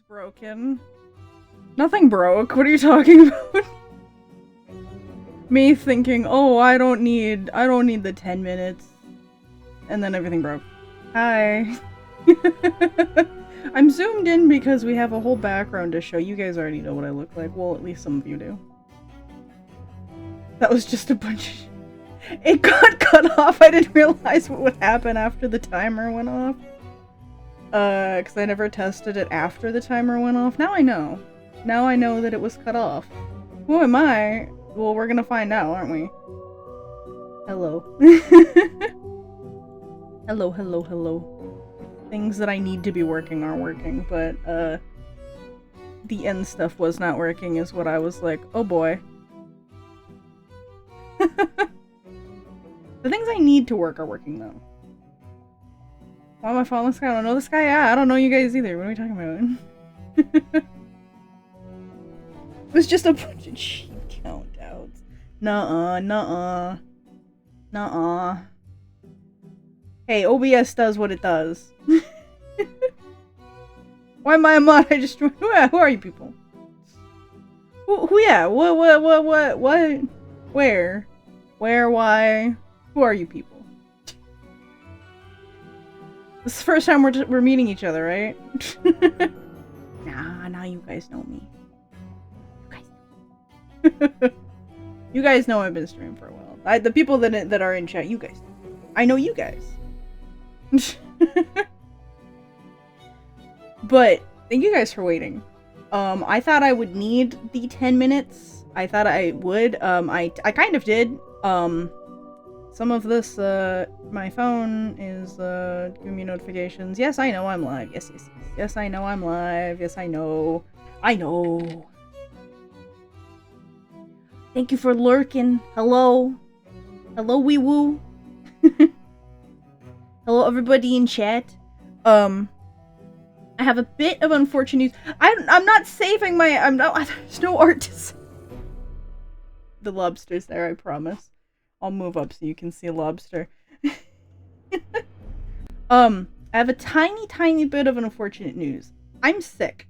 broken. Nothing broke. What are you talking about? Me thinking, oh, I don't need the 10 minutes. And then everything broke. Hi. I'm zoomed in because we have a whole background to show. You guys already know what I look like. Well, at least some of you do. That was just a bunch of... It got cut off. I didn't realize what would happen after the timer went off. Because I never tested it after the timer went off. Now I know. Now I know that it was cut off. Who am I? Well, we're gonna find out, aren't we? Hello. Hello, hello, hello. Things that I need to be working are working, but, the end stuff was not working is what I was like, oh boy. The things I need to work are working, though. Why am I following this guy? I don't know this guy? Yeah, I don't know you guys either. What are we talking about? It was just a bunch of cheap countdowns. Nuh-uh, nuh-uh. Nuh-uh. Hey, OBS does what it does. Why am I a mod? I just... Who are you people? Who, yeah? What? Where? Where, why? Who are you people? This is the first time we're meeting each other, right? Nah, you guys know me. You guys know I've been streaming for a while. The people that are in chat, you guys. I know you guys. But thank you guys for waiting. I thought I would need the 10 minutes. I thought I would. I kind of did. Some of this, my phone is, giving me notifications. Yes, I know I'm live. Yes, yes, yes. Yes, I know I'm live. Yes, I know. I know. Thank you for lurking. Hello. Hello, wee woo. Hello, everybody in chat. I have a bit of unfortunate news. I'm not saving my... There's no art to save. The lobster's there, I promise. I'll move up so you can see a lobster. I have a tiny bit of unfortunate news. I'm sick.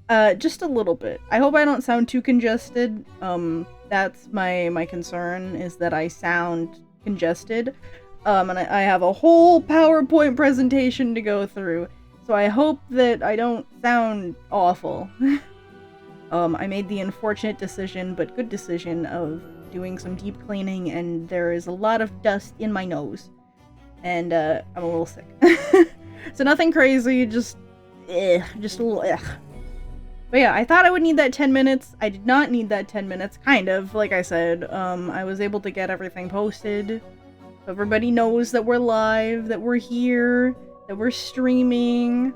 Just a little bit. I hope I don't sound too congested. That's my concern, is that I sound congested. And I have a whole PowerPoint presentation to go through. So I hope that I don't sound awful. I made the unfortunate decision, but good decision, of doing some deep cleaning, and there is a lot of dust in my nose. And, I'm a little sick. So nothing crazy, just a little But yeah, I thought I would need that 10 minutes. I did not need that 10 minutes, kind of, like I said. I was able to get everything posted. Everybody knows that we're live, that we're here, that we're streaming.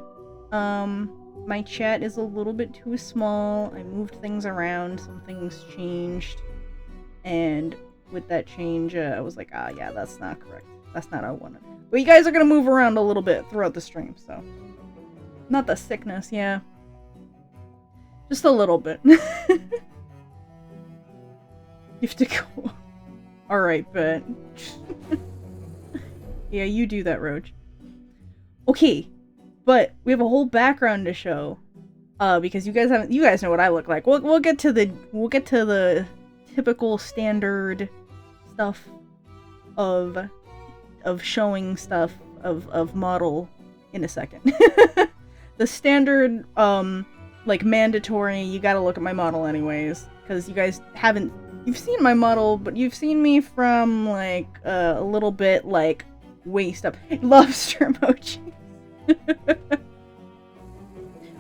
My chat is a little bit too small. I moved things around, some things changed. And with that change, I was like, yeah, that's not correct. That's not what I wanted. But you guys are gonna move around a little bit throughout the stream, so. Not the sickness, yeah. Just a little bit. You have to go. Alright, but... yeah, you do that, Roach. Okay, but we have a whole background to show. Because you guys know what I look like. We'll get to the typical standard stuff of showing stuff of model in a second. The standard, like, mandatory, you gotta look at my model anyways, because you guys haven't... You've seen my model, but you've seen me from, like, a little bit, like, waist up. Lobster emoji.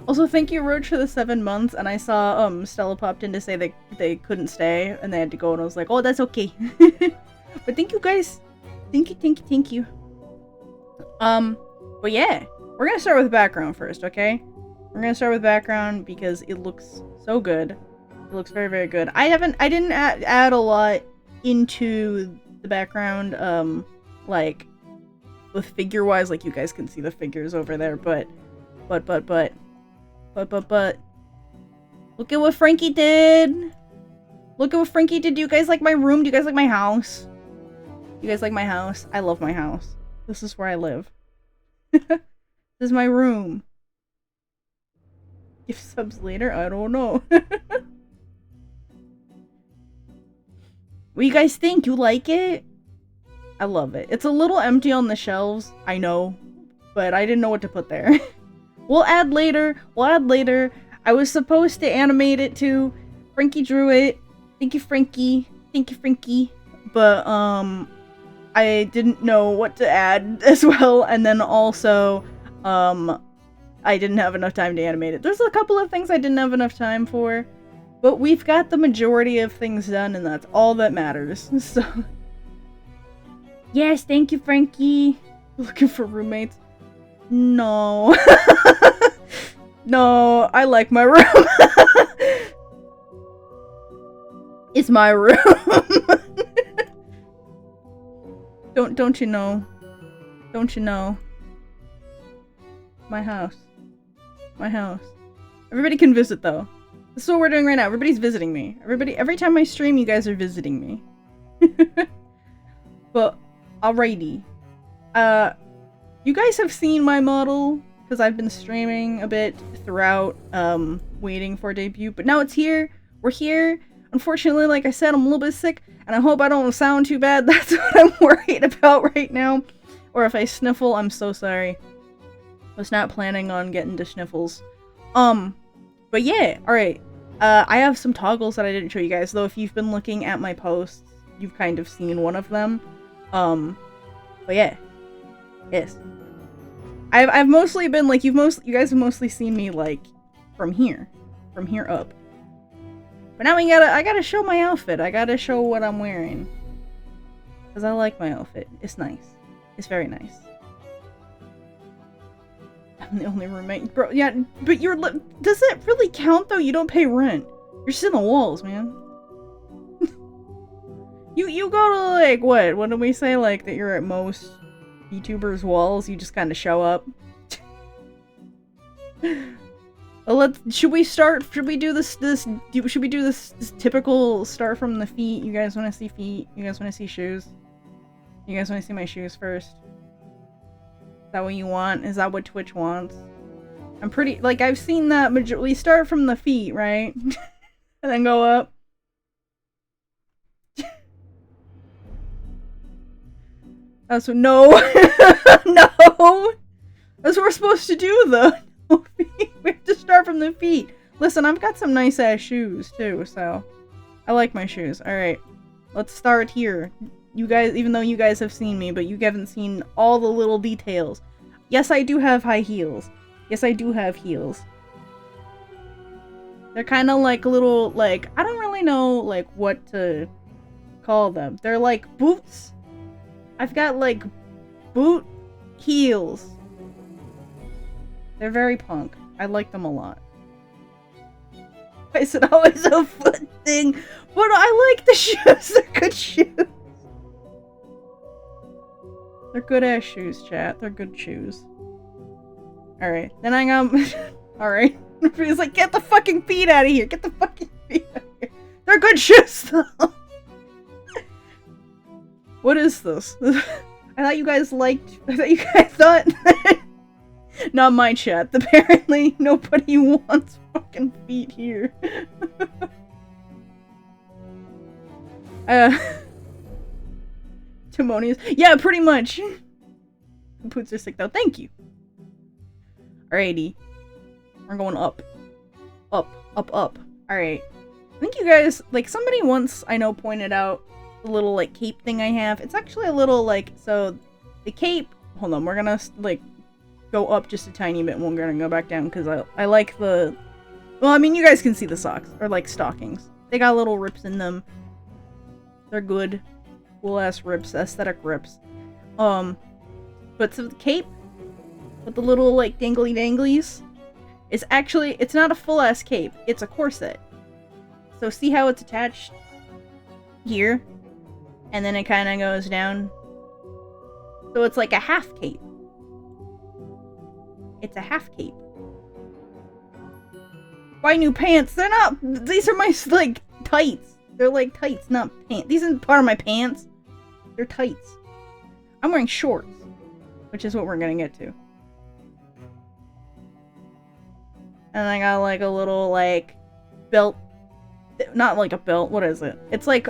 Also, thank you, Roach, for the 7 months, and I saw, Stella popped in to say that they couldn't stay, and they had to go, and I was like, oh, that's okay. But thank you, guys. Thank you. But yeah, we're gonna start with the background first, okay? We're gonna start with background because it looks so good. It looks very, very good. I didn't add a lot into the background, like, with figure-wise, like, you guys can see the figures over there, but, look at what Frankie did! Look at what Frankie did! Do you guys like my room? Do you guys like my house? You guys like my house? I love my house. This is where I live. This is my room. Gift subs later? I don't know. What do you guys think? You like it? I love it. It's a little empty on the shelves, I know, but I didn't know what to put there. We'll add later. I was supposed to animate it too. Frankie drew it. Thank you, Frankie. But, I didn't know what to add as well, and then also, I didn't have enough time to animate it. There's a couple of things I didn't have enough time for, but we've got the majority of things done, and that's all that matters, so... Yes, thank you, Frankie! Looking for roommates? No. No, I like my room. It's my room. Don't you know? Don't you know? My house. My house. Everybody can visit though. This is what we're doing right now. Everybody's visiting me. Every time I stream, you guys are visiting me. But, alrighty. You guys have seen my model, because I've been streaming a bit throughout, waiting for a debut, but now it's here. We're here. Unfortunately, like I said, I'm a little bit sick, and I hope I don't sound too bad. That's what I'm worried about right now. Or if I sniffle, I'm so sorry. Was not planning on getting to sniffles. But yeah, alright. I have some toggles that I didn't show you guys, though if you've been looking at my posts, you've kind of seen one of them. But yeah. Yes. I've mostly been, like, you guys have mostly seen me, like, from here up. But now I gotta show my outfit. I gotta show what I'm wearing. Because I like my outfit. It's nice. It's very nice. I'm the only roommate. Bro, yeah, but does it really count, though? You don't pay rent. You're sitting on the walls, man. You go to, like, what do we say? Like, that you're at most YouTubers' walls, you just kind of show up. Well, should we do this typical start from the feet? You guys want to see feet? You guys want to see shoes? You guys want to see my shoes first? Is that what you want? Is that what Twitch wants? I'm pretty, like, I've seen that we start from the feet, right? And then go up. That's what, no! No! That's what we're supposed to do, though. We have to start from the feet. Listen, I've got some nice-ass shoes, too, so... I like my shoes. Alright. Let's start here. You guys, even though you guys have seen me, but you haven't seen all the little details. Yes, I do have high heels. Yes, I do have heels. They're kind of like little, like... I don't really know, like, what to call them. They're like boots. I've got, like, boot heels. They're very punk. I like them a lot. I said always a foot thing, but I like the shoes. They're good shoes. They're good-ass shoes, chat. They're good shoes. Alright. Then I got... Alright. He's like, get the fucking feet out of here. Get the fucking feet out of here. They're good shoes, though. What is this? I thought you guys liked... I thought you guys thought... Not my chat. Apparently, nobody wants fucking feet here. Timonius. Yeah, pretty much. Poots are sick though. Thank you. Alrighty. We're going up. Up. Alright. I think you guys, like, somebody once, I know, pointed out the little, like, cape thing I have. It's actually a little, like, so, the cape... Hold on, we're gonna, like, go up just a tiny bit and we're gonna go back down, because I like the... Well, I mean, you guys can see the socks. Or, like, stockings. They got little rips in them. They're good. Cool-ass rips. Aesthetic rips. But so the cape, with the little, like, dangly-danglies, is actually... It's not a full-ass cape. It's a corset. So see how it's attached here? And then it kind of goes down. So it's like a half cape. It's a half cape. Why new pants? They're not... These are my, like, tights. They're like tights, not pants. These aren't part of my pants. They're tights. I'm wearing shorts. Which is what we're gonna get to. And I got like a little like belt, not like a belt, what is it? It's like,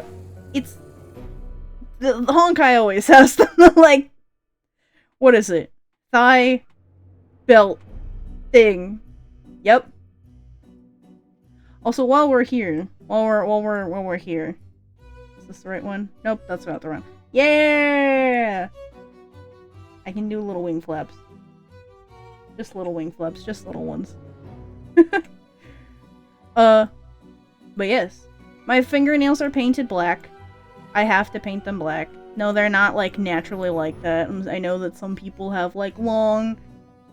it's, the Honkai always has the like, what is it? Thigh belt thing. Yep. Also, while we're here, while we're here, is this the right one? Nope, that's not the one. Yeah! I can do little wing flaps. Just little wing flaps, just little ones. But yes. My fingernails are painted black. I have to paint them black. No, they're not, like, naturally like that. I know that some people have, like, long...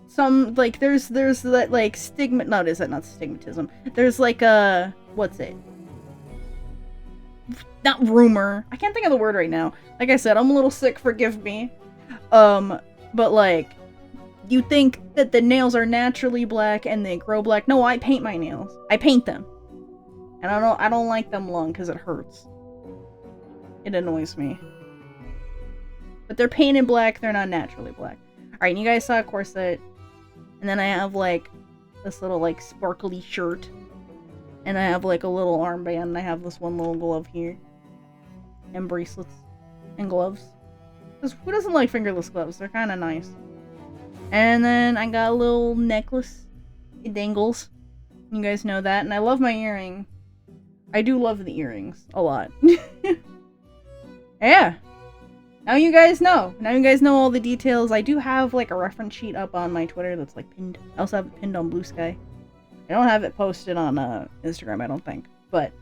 Some, like, there's that, like, stigma... No, is that not stigmatism? There's, like, a... What's it? Not rumor. I can't think of the word right now. Like I said, I'm a little sick, forgive me. But, like... You think that the nails are naturally black and they grow black. No, I paint my nails. I paint them. And I don't like them long because it hurts. It annoys me. But they're painted black, they're not naturally black. Alright, and you guys saw a corset. And then I have, like, this little, like, sparkly shirt. And I have, like, a little armband. And I have this one little glove here. And bracelets. And gloves. Because who doesn't like fingerless gloves? They're kind of nice. And then I got a little necklace. It dangles. You guys know that. And I love my earring. I do love the earrings. A lot. Yeah. Now you guys know. Now you guys know all the details. I do have, like, a reference sheet up on my Twitter that's, like, pinned. I also have it pinned on Blue Sky. I don't have it posted on Instagram, I don't think. But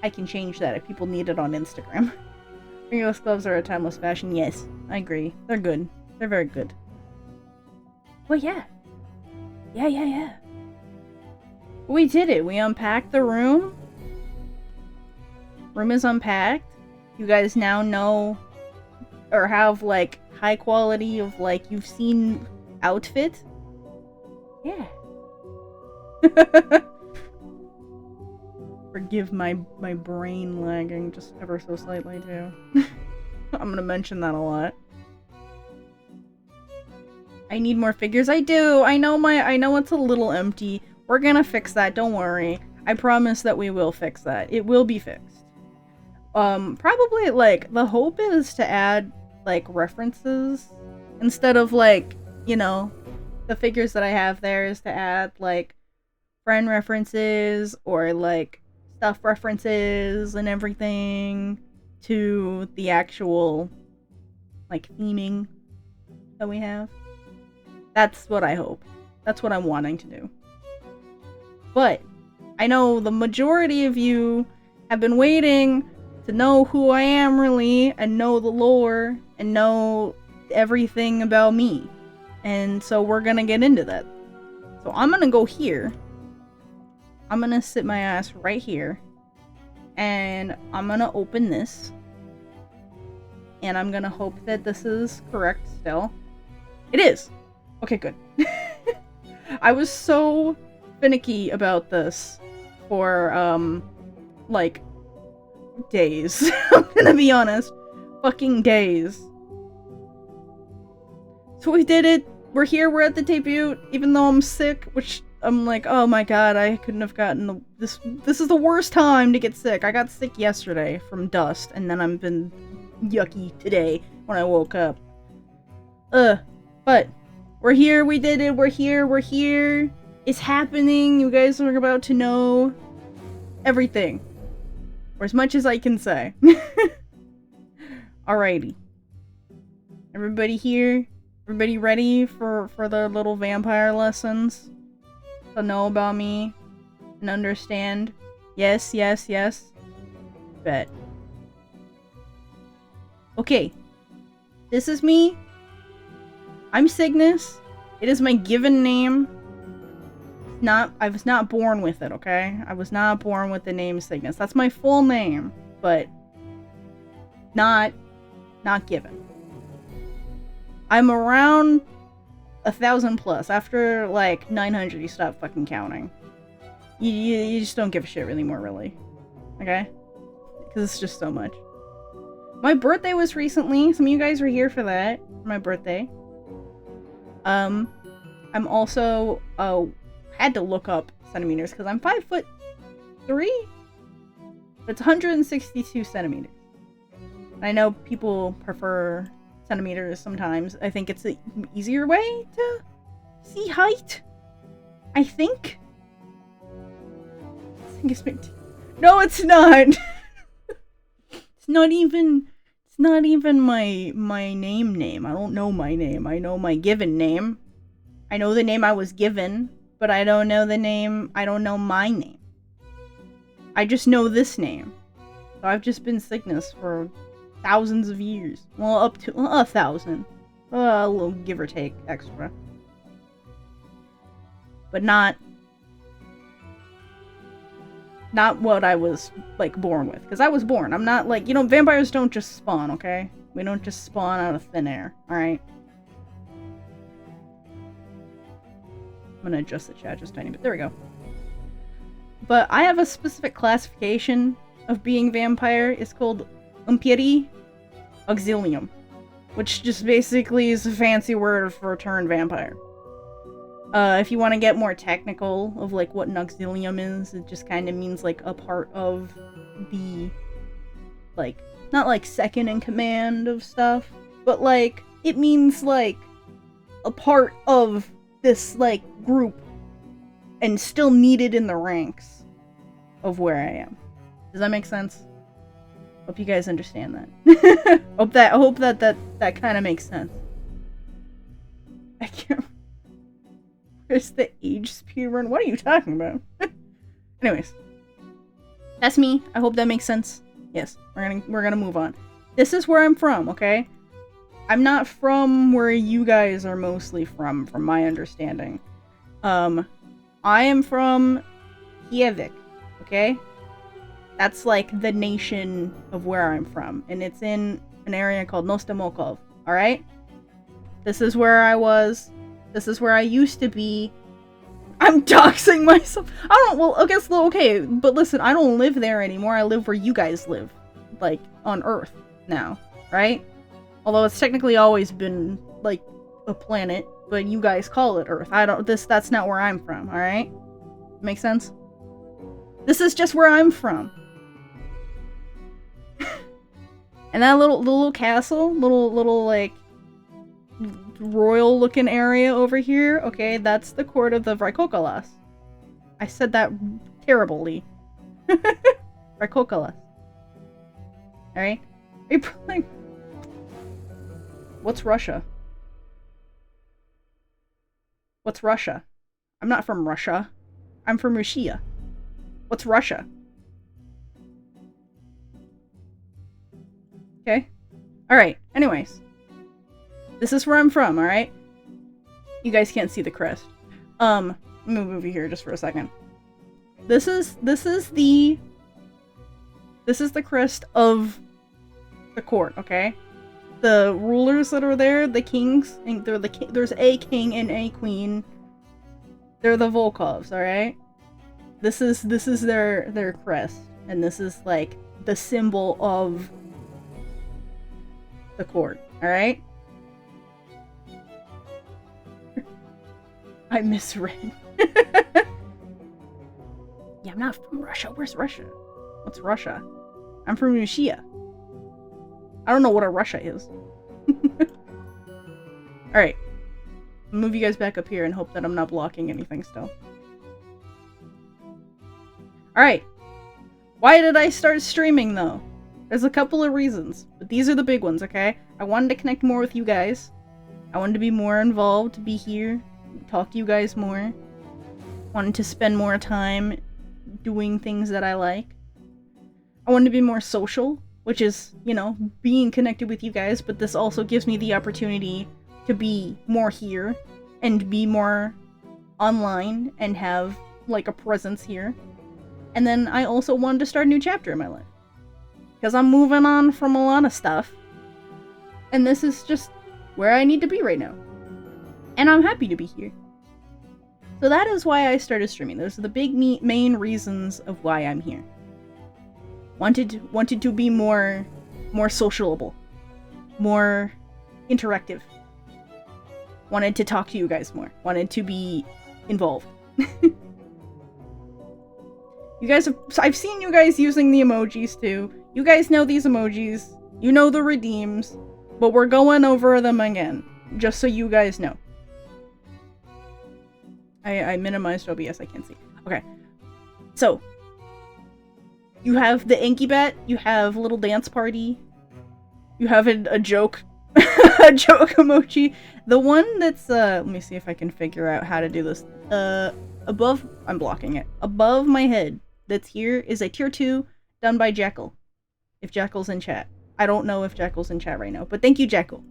I can change that if people need it on Instagram. Fingerless gloves are a timeless fashion. Yes, I agree. They're good. They're very good. Well, yeah. Yeah. We did it. We unpacked the room. Room is unpacked. You guys now know or have, like, high quality of, like, you've seen outfit. Yeah. Forgive my brain lagging just ever so slightly, too. I'm gonna mention that a lot. I need more figures. I do. I know it's a little empty. We're gonna fix that. Don't worry. I promise that we will fix that. It will be fixed. Probably, like, the hope is to add, like, references. Instead of, like, you know, the figures that I have there is to add, like, friend references or, like, stuff references and everything to the actual, like, theming that we have. That's what I hope. That's what I'm wanting to do. But I know the majority of you have been waiting to know who I am really, and know the lore, and know everything about me. And so we're gonna get into that. So I'm gonna go here. I'm gonna sit my ass right here. And I'm gonna open this. And I'm gonna hope that this is correct still. It is! Okay, good. I was so finicky about this for, like, days. I'm gonna be honest. Fucking days. So we did it. We're here. We're at the debut. Even though I'm sick, which I'm like, oh my god, I couldn't have gotten this. This is the worst time to get sick. I got sick yesterday from dust, and then I've been yucky today when I woke up. But we're here. We did it. We're here. We're here. It's happening. You guys are about to know everything. Or as much as I can say. Alrighty. Everybody here? Everybody ready for the little vampire lessons? To know about me? And understand? Yes. Bet. Okay. This is me. I'm Cygnus. It is my given name. I was not born with it, okay? I was not born with the name Cygnus. That's my full name, but not given. I'm around 1,000 plus. After, like, 900, you stop fucking counting. You just don't give a shit anymore, really. Okay? Because it's just so much. My birthday was recently. Some of you guys were here for that. For my birthday. I'm also, had to look up centimeters because I'm 5'3". It's 162 centimeters. I know people prefer centimeters sometimes. I think it's an easier way to see height. I think it's no, it's not. It's not even my name. I don't know my name. I know my given name. I know the name I was given, but I don't know the name. I don't know my name. I just know this name. So I've just been Cygnus for thousands of years. Well, up to 1,000. A little give or take extra. But not what I was, like, born with. Because I was born. I'm not, like, vampires don't just spawn, okay? We don't just spawn out of thin air, alright? I'm gonna adjust the chat just a tiny bit. There we go. But I have a specific classification of being vampire. It's called Imperi Auxilium, which just basically is a fancy word for turned vampire. If you want to get more technical of, like, what an auxilium is, it just kind of means, like, a part of the, like, not, like, second in command of stuff, but, like, it means, like, a part of this, like, group and still needed in the ranks of where I am. Does that make sense? Hope you guys understand that. I hope that kind of makes sense. I can't. Where's the age speedrun? What are you talking about? Anyways, that's me. I hope that makes sense. Yes, we're gonna move on. This is where I'm from, okay? I'm not from where you guys are mostly from my understanding. I am from Kiev, okay? That's like the nation of where I'm from, and it's in an area called Nostamokov, alright? This is where I was. This is where I used to be. I'm doxing myself. Okay, but listen, I don't live there anymore. I live where you guys live. Like, on Earth now, right? Although it's technically always been, like, a planet, but you guys call it Earth. That's not where I'm from, alright? Make sense? This is just where I'm from. And that little castle, little, like, royal looking area over here, okay, that's the court of the Vrikokolas. I said that terribly. Vrikokolas. Alright? What's Russia? What's Russia? I'm not from Russia. I'm from Russia. What's Russia? Okay? Alright, anyways. This is where I'm from, alright? You guys can't see the crest. I'm gonna move you here just for a second. This is the crest of the court, okay? The rulers that are there, the kings, and there's a king and a queen. They're the Volkovs, alright? This is their crest, and this is like the symbol of the court, alright? I misread. Yeah, I'm not from Russia. Where's Russia? What's Russia? I'm from Russia. I don't know what a Russia is. Alright. Move you guys back up here and hope that I'm not blocking anything still. Alright. Why did I start streaming, though? There's a couple of reasons, but these are the big ones, okay? I wanted to connect more with you guys. I wanted to be more involved, to be here, talk to you guys more. Wanted to spend more time doing things that I like. I wanted to be more social, which is, being connected with you guys, but this also gives me the opportunity to be more here and be more online and have, like, a presence here. And then I also wanted to start a new chapter in my life. Because I'm moving on from a lot of stuff. And this is just where I need to be right now. And I'm happy to be here. So that is why I started streaming. Those are the big main reasons of why I'm here. Wanted to be more sociable. More interactive. Wanted to talk to you guys more. Wanted to be involved. You guys have- I've seen you guys using the emojis too. You guys know these emojis. You know the redeems. But we're going over them again. Just so you guys know. I minimized OBS, I can't see. Okay. So. You have the Inky Bet. You have Little Dance Party. You have a joke. A joke emoji. The one that's, let me see if I can figure out how to do this. Above, I'm blocking it. Above my head, that's here, is a tier 2 done by Jekyll. If Jekyll's in chat. I don't know if Jekyll's in chat right now, but thank you, Jekyll.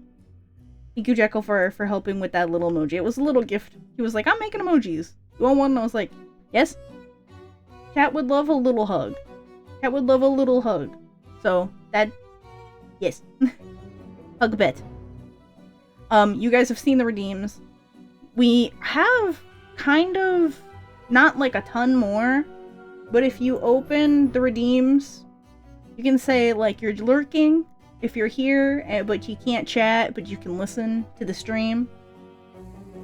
Thank you, Jekyll, for helping with that little emoji. It was a little gift. He was like, I'm making emojis. You want one? And I was like, yes. Chat would love a little hug. Chat would love a little hug. So, that, yes. Hug bet. You guys have seen the redeems. We have kind of, not like a ton more, but if you open the redeems, you can say, like, you're lurking, if you're here, but you can't chat, but you can listen to the stream.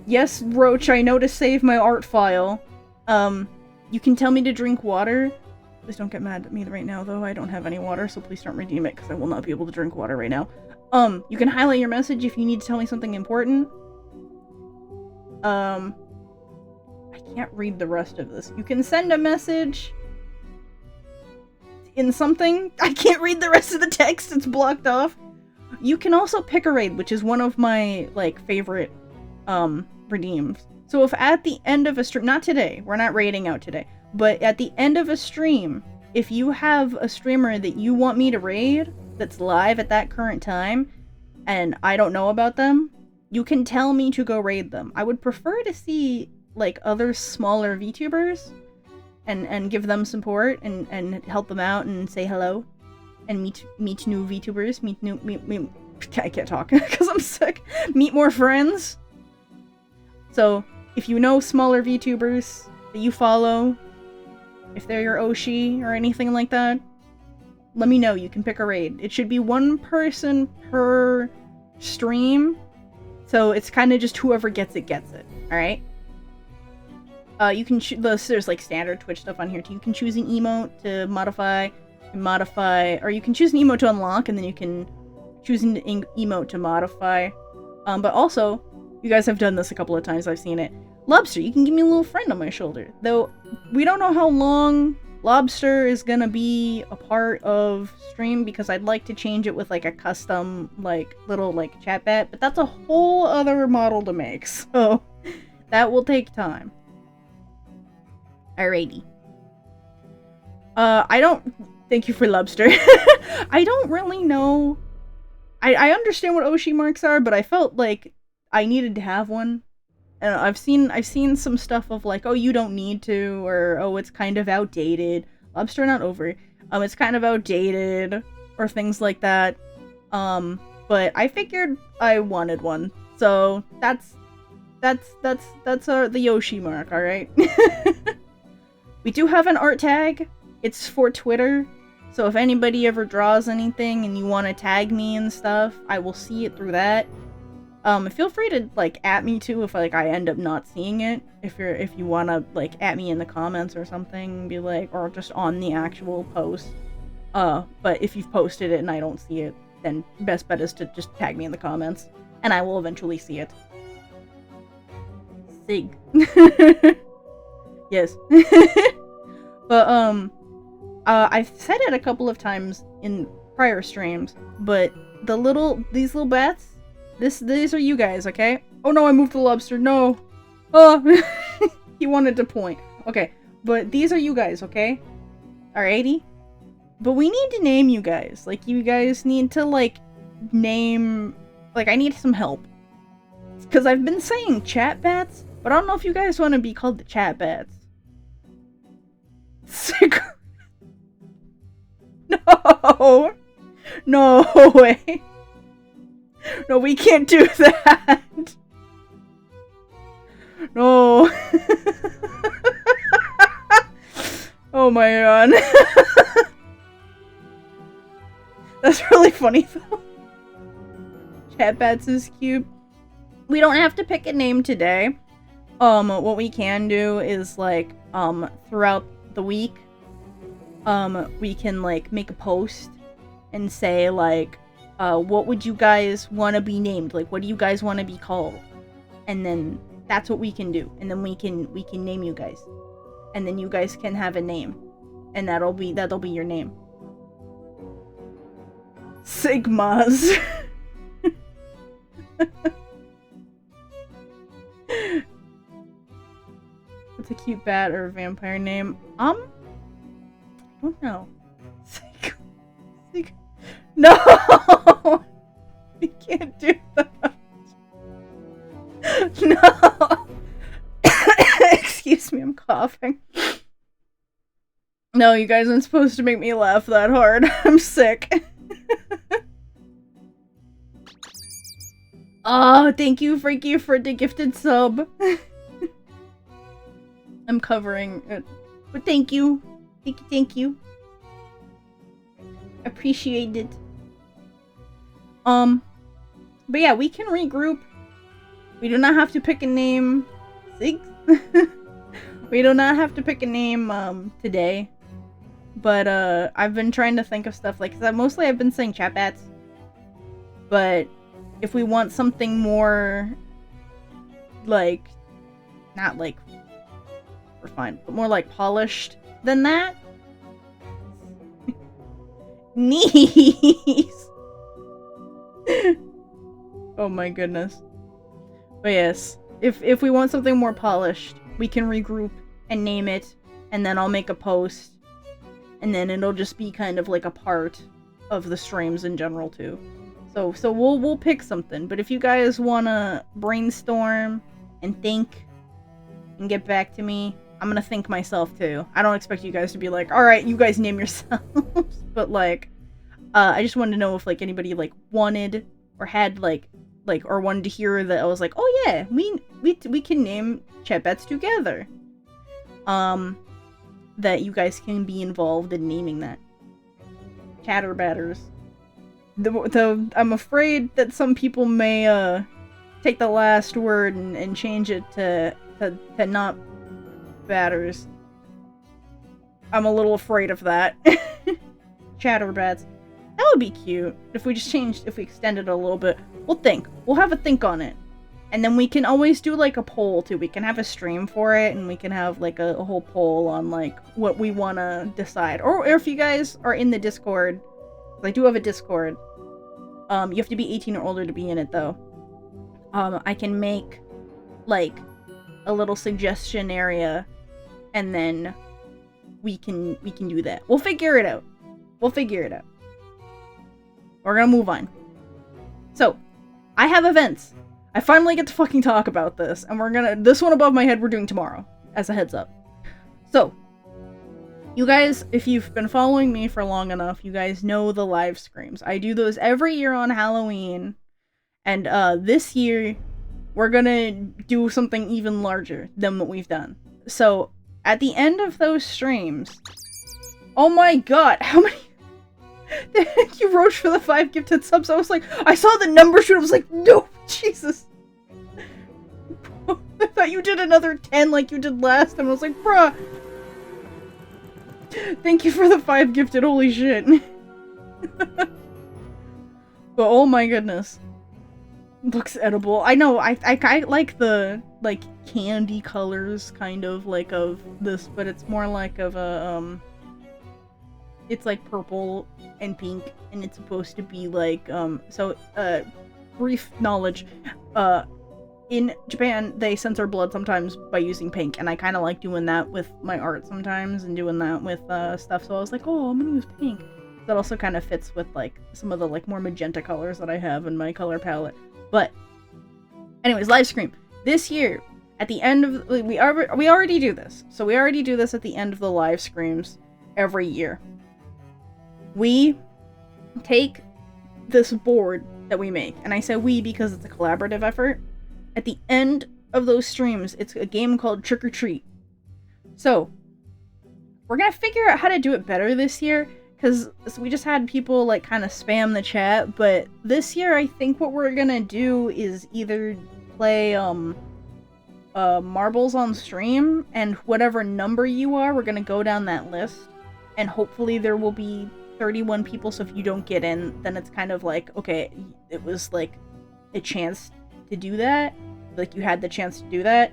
Yes, Roach, I know to save my art file. You can tell me to drink water. Please don't get mad at me right now, though. I don't have any water, so please don't redeem it, because I will not be able to drink water right now. You can highlight your message if you need to tell me something important. I can't read the rest of this. You can send a message in something. I can't read the rest of the text. It's blocked off. You can also pick a raid, which is one of my, like, favorite, redeems. So if at the end of a stream, not today, we're not raiding out today, but at the end of a stream, if you have a streamer that you want me to raid, that's live at that current time, and I don't know about them, you can tell me to go raid them. I would prefer to see, like, other smaller VTubers, and give them support, and help them out, and say hello, and meet new VTubers, meet I can't talk, because I'm sick, meet more friends. So, if you know smaller VTubers that you follow, if they're your Oshi, or anything like that, let me know. You can pick a raid. It should be one person per stream, so it's kind of just whoever gets it, alright? You can there's like standard Twitch stuff on here too. You can choose an emote to modify, or you can choose an emote to unlock, and then you can choose an emote to modify. But also, you guys have done this a couple of times, I've seen it. Lobster, you can give me a little friend on my shoulder. Though, we don't know how long Lobster is gonna be a part of stream, because I'd like to change it with, like, a custom, like, little, like, chat bat, but that's a whole other model to make, so that will take time. Alrighty. I don't... Thank you for Lobster. I don't really know... I understand what Oshi marks are, but I felt like I needed to have one. And I've seen some stuff of, like, oh, you don't need to, or, oh, it's kind of outdated. Lobster not over. It's kind of outdated, or things like that. But I figured I wanted one. So, that's the Yoshi mark, alright? We do have an art tag. It's for Twitter. So if anybody ever draws anything and you want to tag me and stuff, I will see it through that. Feel free to, like, at me too if, like, I end up not seeing it. If you want to, like, at me in the comments or something, be like, or just on the actual post. But if you've posted it and I don't see it, then best bet is to just tag me in the comments, and I will eventually see it. Sig. Yes. But, I've said it a couple of times in prior streams, but these little bats, these are you guys, okay? Oh no, I moved the lobster, no! Oh! He wanted to point. Okay, but these are you guys, okay? Alrighty? But we need to name you guys. Like, you guys need to, like, name... Like, I need some help. Because I've been saying chat bats, but I don't know if you guys want to be called the chat bats. No! No way! No, we can't do that! No! Oh my god. That's really funny though. Chat bats is cute. We don't have to pick a name today. What we can do is, like, throughout the week, we can, like, make a post and say, like, what would you guys want to be named? Like, what do you guys want to be called? And then that's what we can do. And then we can name you guys. And then you guys can have a name. And that'll be your name. Sigmas. What's a cute bat or vampire name? I don't know. No! We can't do that. No! Excuse me, I'm coughing. No, you guys aren't supposed to make me laugh that hard. I'm sick. Oh, thank you, Frankie, for the gifted sub. I'm covering it. But thank you. Thank you. Appreciate it. But yeah, we can regroup. We do not have to pick a name. We do not have to pick a name, today. But, I've been trying to think of stuff, like, mostly I've been saying chat bats. But, if we want something more, like, not, like, refined, but more, like, polished than that. Knees! Oh my goodness. But yes, if we want something more polished, we can regroup and name it, and then I'll make a post, and then it'll just be kind of like a part of the streams in general too. So we'll pick something, but if you guys wanna brainstorm and think and get back to me, I'm gonna think myself too. I don't expect you guys to be like, alright, you guys name yourselves, but like, I just wanted to know if like anybody like wanted or had like or wanted to hear that I was like, oh yeah, we can name chat bats together. That you guys can be involved in naming that. Chatterbatters. Though I'm afraid that some people may take the last word and change it to not batters. I'm a little afraid of that. Chatterbats. That would be cute if we extended it a little bit. We'll have a think on it. And then we can always do like a poll too. We can have a stream for it, and we can have like a whole poll on like what we want to decide. Or if you guys are in the Discord, I do have a Discord. You have to be 18 or older to be in it though. I can make like a little suggestion area, and then we can do that. We'll figure it out. We're gonna move on. So, I have events. I finally get to fucking talk about this, and this one above my head we're doing tomorrow, as a heads up. So, you guys, if you've been following me for long enough, you guys know the live streams. I do those every year on Halloween, and this year, we're gonna do something even larger than what we've done. So, at the end of those streams, oh my god, how many... Thank you, Roach, for the 5 gifted subs. I was like, I saw the number shoot. I was like, no, Jesus. I thought you did another 10 like you did last time. I was like, bruh. Thank you for the 5 gifted. Holy shit. But oh my goodness. Looks edible. I know. I like the like candy colors kind of like of this, but it's more like of a it's like purple and pink, and it's supposed to be like, brief knowledge, in Japan, they censor blood sometimes by using pink, and I kind of like doing that with my art sometimes, and doing that with, stuff, so I was like, oh, I'm gonna use pink. That also kind of fits with, like, some of the, like, more magenta colors that I have in my color palette. But, anyways, live stream. This year, at the end of, we already do this, so we already do this at the end of the live streams every year. We take this board that we make, and I say we because it's a collaborative effort. At the end of those streams, it's a game called Trick or Treat. So, we're gonna figure out how to do it better this year, because we just had people, like, kind of spam the chat, but this year I think what we're gonna do is either play, marbles on stream, and whatever number you are, we're gonna go down that list, and hopefully there will be 31 people, so if you don't get in, then it's kind of like, okay, it was like a chance to do that, like you had the chance to do that,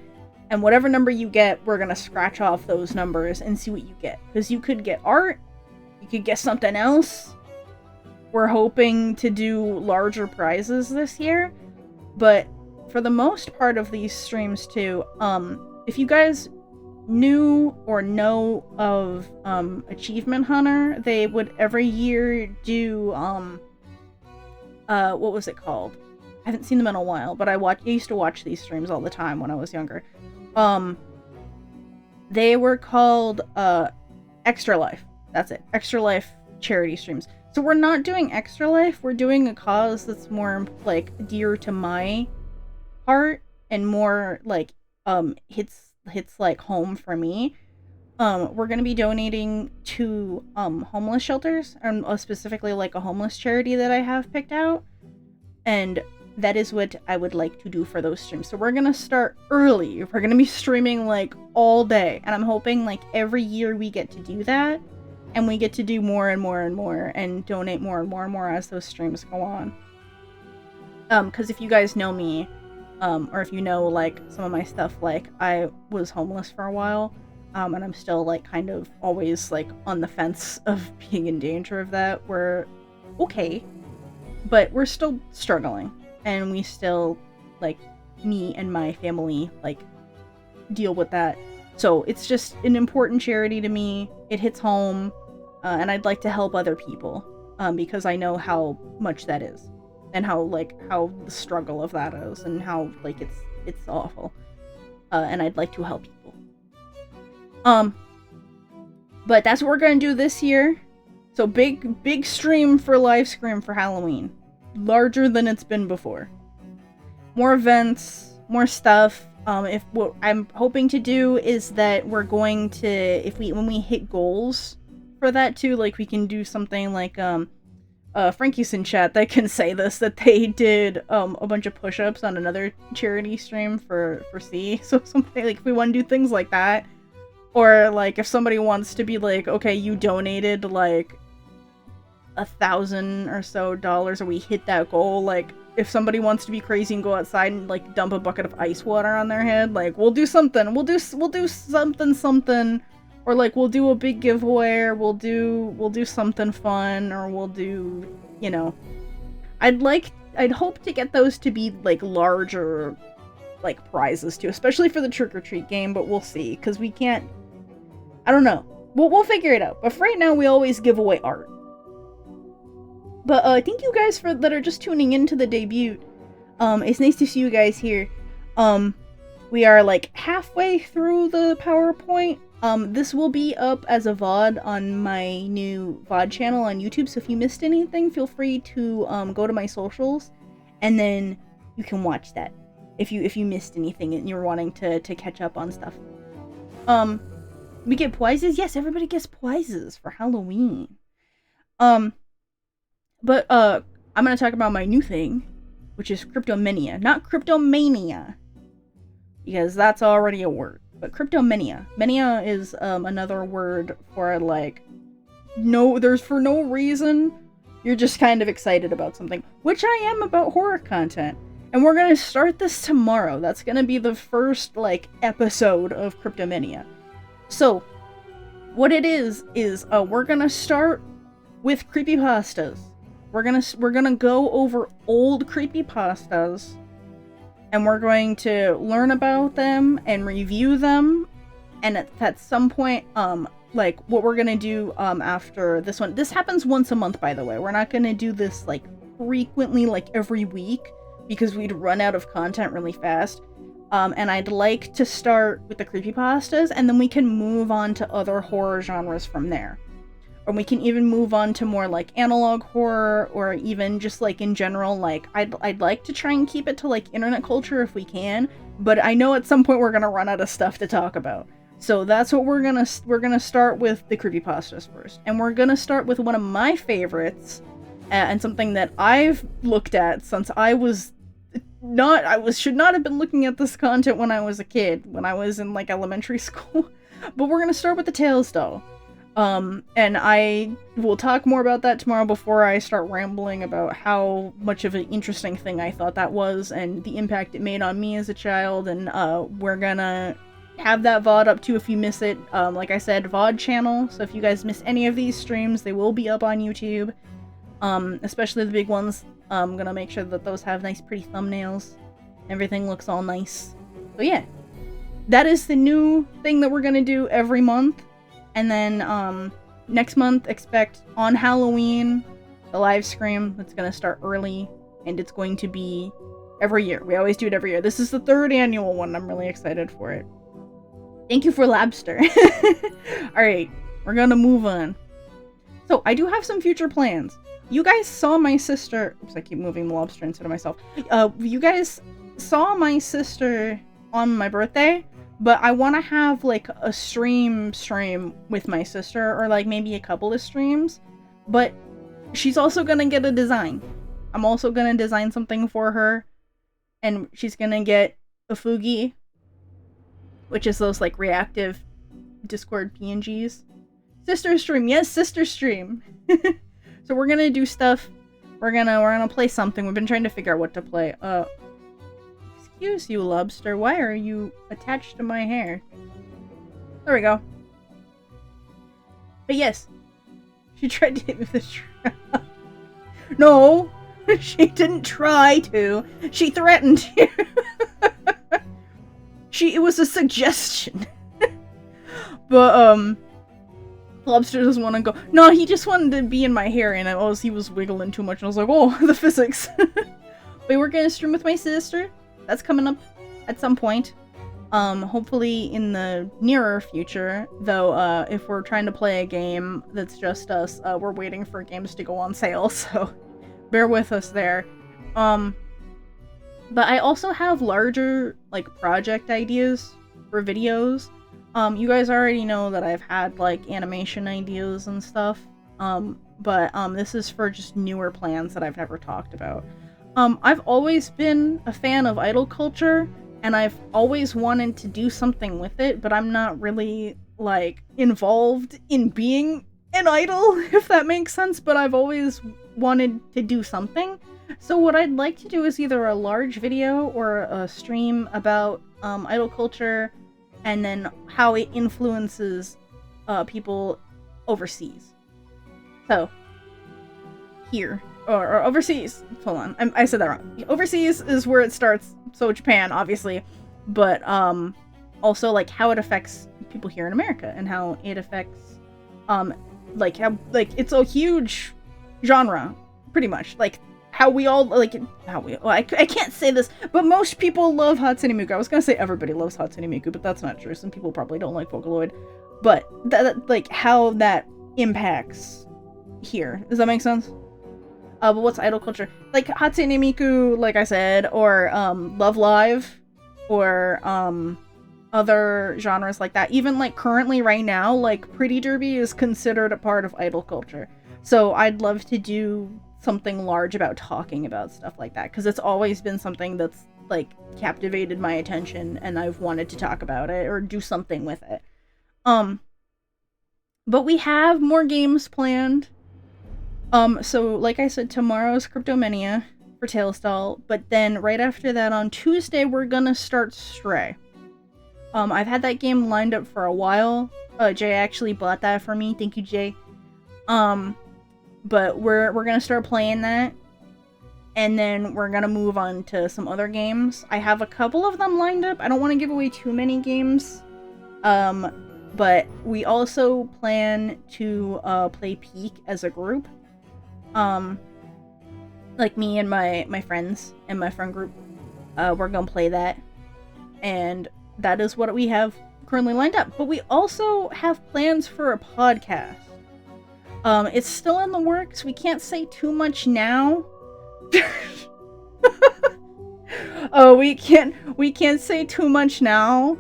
and whatever number you get, we're gonna scratch off those numbers and see what you get, because you could get art, you could get something else. We're hoping to do larger prizes this year, but for the most part of these streams too, if you guys knew or know of Achievement Hunter, they would every year do what was it called? I haven't seen them in a while, but I used to watch these streams all the time when I was younger. They were called Extra Life. That's it. Extra Life charity streams. So we're not doing Extra Life, we're doing a cause that's more like dear to my heart and more like hits like home for me. We're gonna be donating to homeless shelters, and specifically like a homeless charity that I have picked out, and that is what I would like to do for those streams. So we're gonna start early. We're gonna be streaming like all day, and I'm hoping like every year we get to do that, and we get to do more and more and more, and donate more and more and more as those streams go on. Because if you guys know me, or if you know like some of my stuff, like I was homeless for a while, and I'm still like kind of always like on the fence of being in danger of that. We're okay, but we're still struggling, and we still, like, me and my family like deal with that. So it's just an important charity to me. It hits home, and I'd like to help other people, because I know how much that is, and how the struggle of that is, and how like it's awful, and I'd like to help people. But that's what we're gonna do this year. So big stream for live stream for Halloween, larger than it's been before. More events, more stuff. If what I'm hoping to do is that we're going to, when we hit goals for that too, like we can do something like Frankie's in chat that can say this, that they did a bunch of push-ups on another charity stream for C. So something like, if we want to do things like that, or like if somebody wants to be like, okay, you donated like $1,000 or so, or we hit that goal, like if somebody wants to be crazy and go outside and like dump a bucket of ice water on their head, like we'll do something. We'll do something, or like we'll do a big giveaway, or we'll do something fun, or we'll do, you know. I'd hope to get those to be like larger like prizes too, especially for the trick or treat game, but we'll see, because we can't, I don't know. We'll figure it out. But for right now, we always give away art. But thank you guys that are just tuning into the debut. It's nice to see you guys here. We are like halfway through the PowerPoint. This will be up as a VOD on my new VOD channel on YouTube, so if you missed anything, feel free to go to my socials, and then you can watch that if you missed anything and you're wanting to catch up on stuff. We get prizes. Yes, everybody gets prizes for Halloween. But I'm gonna talk about my new thing, which is Cryptomania, not Cryptomania, because that's already a word. But Cryptomania. Mania is another word for like there's for no reason. You're just kind of excited about something, which I am about horror content. And we're gonna start this tomorrow. That's gonna be the first like episode of Cryptomania. So what it is we're gonna start with creepypastas. We're gonna go over old creepypastas, and we're going to learn about them and review them. And at some point, like what we're gonna do after this one. This happens once a month, by the way. We're not gonna do this like frequently, like every week, because we'd run out of content really fast. And I'd like to start with the creepypastas, and then we can move on to other horror genres from there. Or we can even move on to more like analog horror, or even just like in general, like I'd like to try and keep it to like internet culture if we can, but I know at some point we're gonna run out of stuff to talk about. So that's what we're gonna start with, the creepypastas first. And we're gonna start with one of my favorites, and something that I've looked at since I was should not have been looking at this content when I was a kid, when I was in like elementary school. But we're gonna start with the TUES doll. And I will talk more about that tomorrow before I start rambling about how much of an interesting thing I thought that was and the impact it made on me as a child. And we're gonna have that VOD up too if you miss it. Like I said, VOD channel, so if you guys miss any of these streams, they will be up on YouTube. Especially the big ones. I'm gonna make sure that those have nice pretty thumbnails. Everything looks all nice. So yeah, that is the new thing that we're gonna do every month. And then next month, expect on Halloween the live stream. It's gonna start early, and it's going to be every year. We always do it every year. This is the 3rd annual one. I'm really excited for it. Thank you for Labster. Alright, we're gonna move on. So, I do have some future plans. You guys saw my sister... Oops, I keep moving the lobster instead of myself. You guys saw my sister on my birthday, but I want to have, like, a stream with my sister, or, like, maybe a couple of streams. But she's also gonna get a design. I'm also gonna design something for her, and she's gonna get a Fugi, which is those, like, reactive Discord PNGs. Sister stream, yes, sister stream. So we're gonna do stuff. We're gonna play something. We've been trying to figure out what to play. Excuse you, lobster. Why are you attached to my hair? There we go. But yes, she tried to hit me with a trap. No, she didn't try to. She threatened to. It was a suggestion. But, Lobster doesn't want to go. No, he just wanted to be in my hair, and he was wiggling too much, and I was like, oh, the physics. But we're gonna stream with my sister. That's coming up at some point. Hopefully in the nearer future, though, if we're trying to play a game that's just us, we're waiting for games to go on sale, so bear with us there. But I also have larger, like, project ideas for videos. You guys already know that I've had, like, animation ideas and stuff, but this is for just newer plans that I've never talked about. I've always been a fan of idol culture, and I've always wanted to do something with it, but I'm not really, like, involved in being an idol, if that makes sense, but I've always wanted to do something. So what I'd like to do is either a large video or a stream about idol culture, and then how it influences people overseas. So, here. Or overseas. Hold on. I said that wrong. Overseas is where it starts. So Japan, obviously. But also, like, how it affects people here in America. And how it affects, like, how, like, it's a huge genre. Pretty much. Like, how we all, like, I can't say this, but most people love Hatsune Miku. I was gonna say everybody loves Hatsune Miku, but that's not true. Some people probably don't like Vocaloid. But, like, how that impacts here. Does that make sense? But what's idol culture? Like, Hatsune Miku, like I said, or, Love Live, or, other genres like that. Even, like, currently, right now, like, Pretty Derby is considered a part of idol culture. So, I'd love to do something large about talking about stuff like that, because it's always been something that's, like, captivated my attention, and I've wanted to talk about it, or do something with it. But we have more games planned. So, like I said, tomorrow's Cryptomania for TUES doll, but then right after that, on Tuesday, we're gonna start Stray. I've had that game lined up for a while. Jay actually bought that for me. Thank you, Jay. But we're gonna start playing that, and then we're gonna move on to some other games. I have a couple of them lined up. I don't want to give away too many games. But we also plan to play Peak as a group. Like me and my friends and my friend group, we're gonna play that, and that is what we have currently lined up. But we also have plans for a podcast. It's still in the works. We can't say too much now. Oh, we can't say too much now.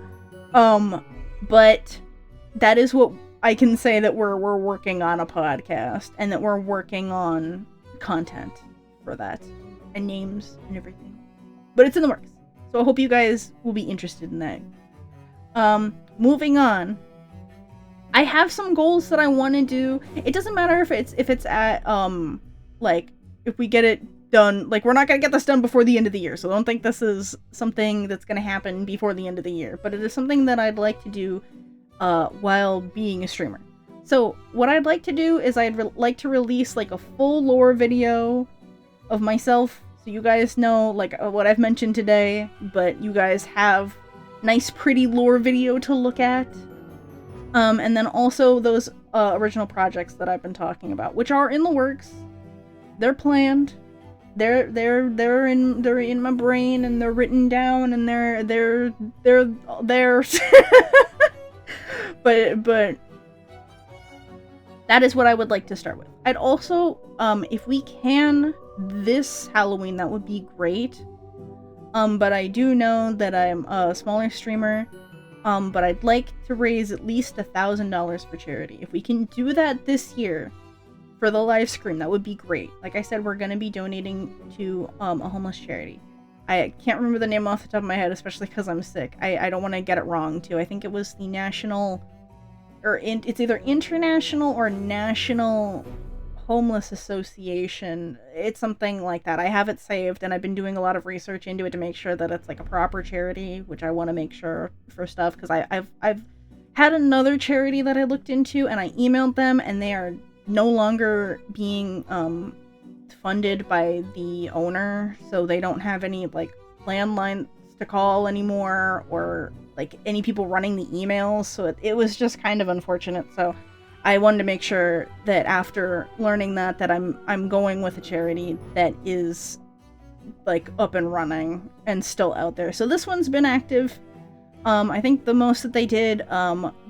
But that is what I can say, that we're working on a podcast, and that we're working on content for that, and names and everything. but it's in the works. So I hope you guys will be interested in that. Moving on. I have some goals that I want to do. It doesn't matter if it's at like if we get it done. Like, we're not gonna get this done before the end of the year, so don't think this is something that's gonna happen before the end of the year. But it is something that I'd like to do while being a streamer. So what I'd like to do is I'd like to release like a full lore video of myself, so you guys know like what I've mentioned today, but you guys have nice pretty lore video to look at. And then also those original projects that I've been talking about, which are in the works. They're planned. They're in my brain, and they're written down, and they're there. But that is what I would like to start with. I'd also, if we can this Halloween, that would be great. But I do know that I'm a smaller streamer. But I'd like to raise at least $1,000 for charity. If we can do that this year for the live stream, that would be great. Like I said, we're going to be donating to a homeless charity. I can't remember the name off the top of my head, especially because I'm sick. I don't want to get it wrong, too. I think it was the National... it's either International or National Homeless Association. It's something like that. I have it saved, and I've been doing a lot of research into it to make sure that it's like a proper charity, which I want to make sure for stuff, because I've had another charity that I looked into, and I emailed them, and they are no longer being funded by the owner, so they don't have any like landlines to call anymore, or like any people running the emails, so it was just kind of unfortunate. So I wanted to make sure that after learning that I'm going with a charity that is like up and running and still out there. So this one's been active. I think the most that they did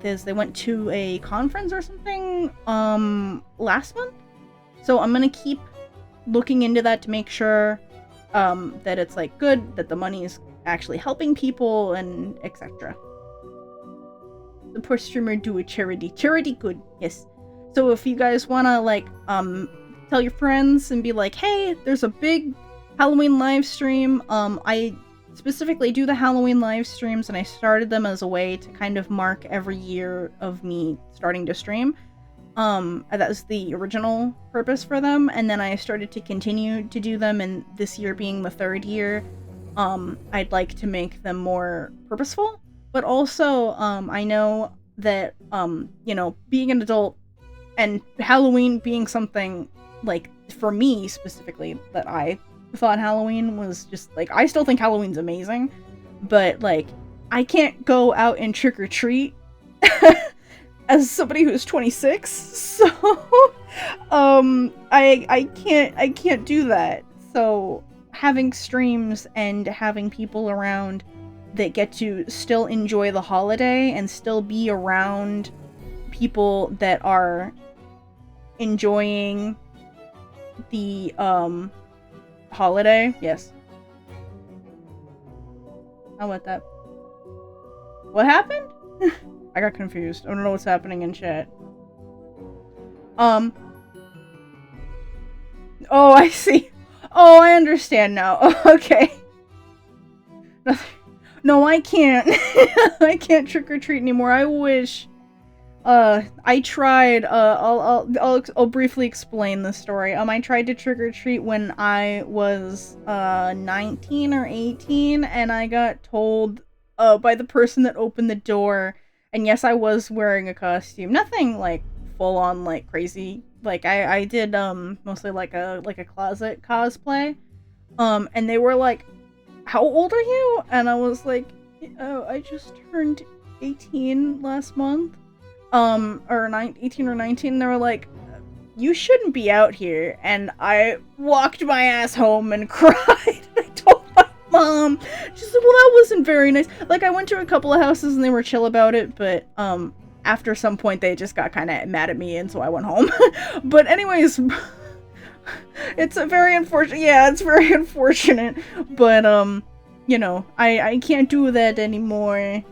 is they went to a conference or something last month. So I'm gonna keep looking into that to make sure that it's like good, that the money is actually helping people, and etc. The poor streamer do a charity. Charity good, yes. So if you guys wanna like tell your friends and be like, hey, there's a big Halloween live stream. I specifically do the Halloween live streams, and I started them as a way to kind of mark every year of me starting to stream. That was the original purpose for them, and then I started to continue to do them, and this year being the third year, I'd like to make them more purposeful. But also, I know that, you know, being an adult and Halloween being something, like, for me specifically, that I thought Halloween was just, like, I still think Halloween's amazing, but, like, I can't go out and trick-or-treat as somebody who's 26, so, I can't do that. So, having streams and having people around that get to still enjoy the holiday and still be around people that are enjoying the holiday. Yes. How about that? What happened? I got confused. I don't know what's happening in chat. Oh, I see. Oh, I understand now. Okay. No, I can't. I can't trick-or-treat anymore. I wish. I tried, I'll briefly explain the story. I tried to trick-or-treat when I was, 19 or 18, and I got told, by the person that opened the door, and yes, I was wearing a costume. Nothing, like, full-on, like, crazy. Like, I did, mostly like a closet cosplay. And they were like, how old are you? And I was like, oh, I just turned 18 last month. Or 18 or 19, they were like, you shouldn't be out here. And I walked my ass home and cried. I told my mom. She said, well, that wasn't very nice. Like, I went to a couple of houses and they were chill about it, but, after some point they just got kind of mad at me, and so I went home. But anyways, it's a very unfortunate, yeah, it's very unfortunate, but, you know, I can't do that anymore.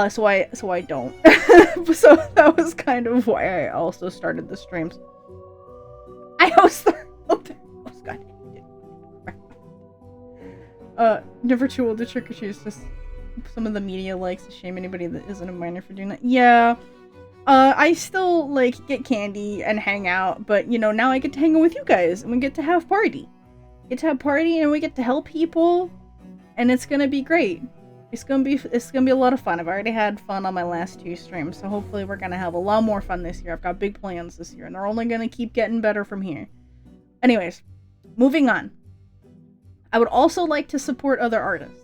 So I don't. So that was kind of why I also started the streams. I host the... Oh, God. never too old to trick or treat. It's just some of the media likes to shame anybody that isn't a minor for doing that. Yeah. I still, like, get candy and hang out, but, you know, now I get to hang out with you guys, and we get to have party. Get to have party, and we get to help people, and it's gonna be great. It's gonna be a lot of fun. I've already had fun on my last 2 streams, so hopefully we're gonna have a lot more fun this year. I've got big plans this year, and they're only gonna keep getting better from here. Anyways, moving on. I would also like to support other artists.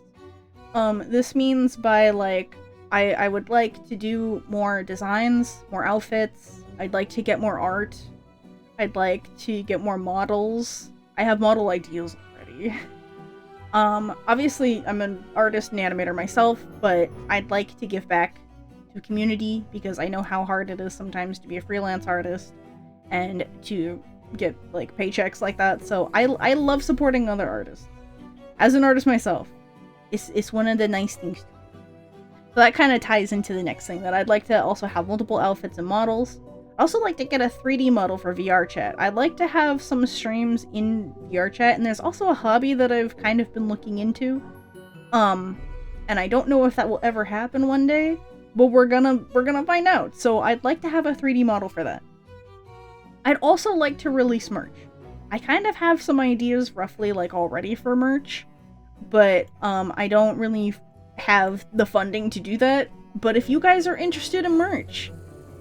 This means by, like, I would like to do more designs, more outfits. I'd like to get more art. I'd like to get more models. I have model ideas already. Obviously, I'm an artist and animator myself, but I'd like to give back to community because I know how hard it is sometimes to be a freelance artist and to get, like, paychecks like that. So I love supporting other artists. As an artist myself, it's one of the nice things. So that kind of ties into the next thing, that I'd like to also have multiple outfits and models. I also like to get a 3D model for VR chat. I'd like to have some streams in VR chat, and there's also a hobby that I've kind of been looking into. And I don't know if that will ever happen one day, but we're gonna find out. So I'd like to have a 3D model for that. I'd also like to release merch. I kind of have some ideas roughly, like, already for merch, but I don't really have the funding to do that. But if you guys are interested in merch,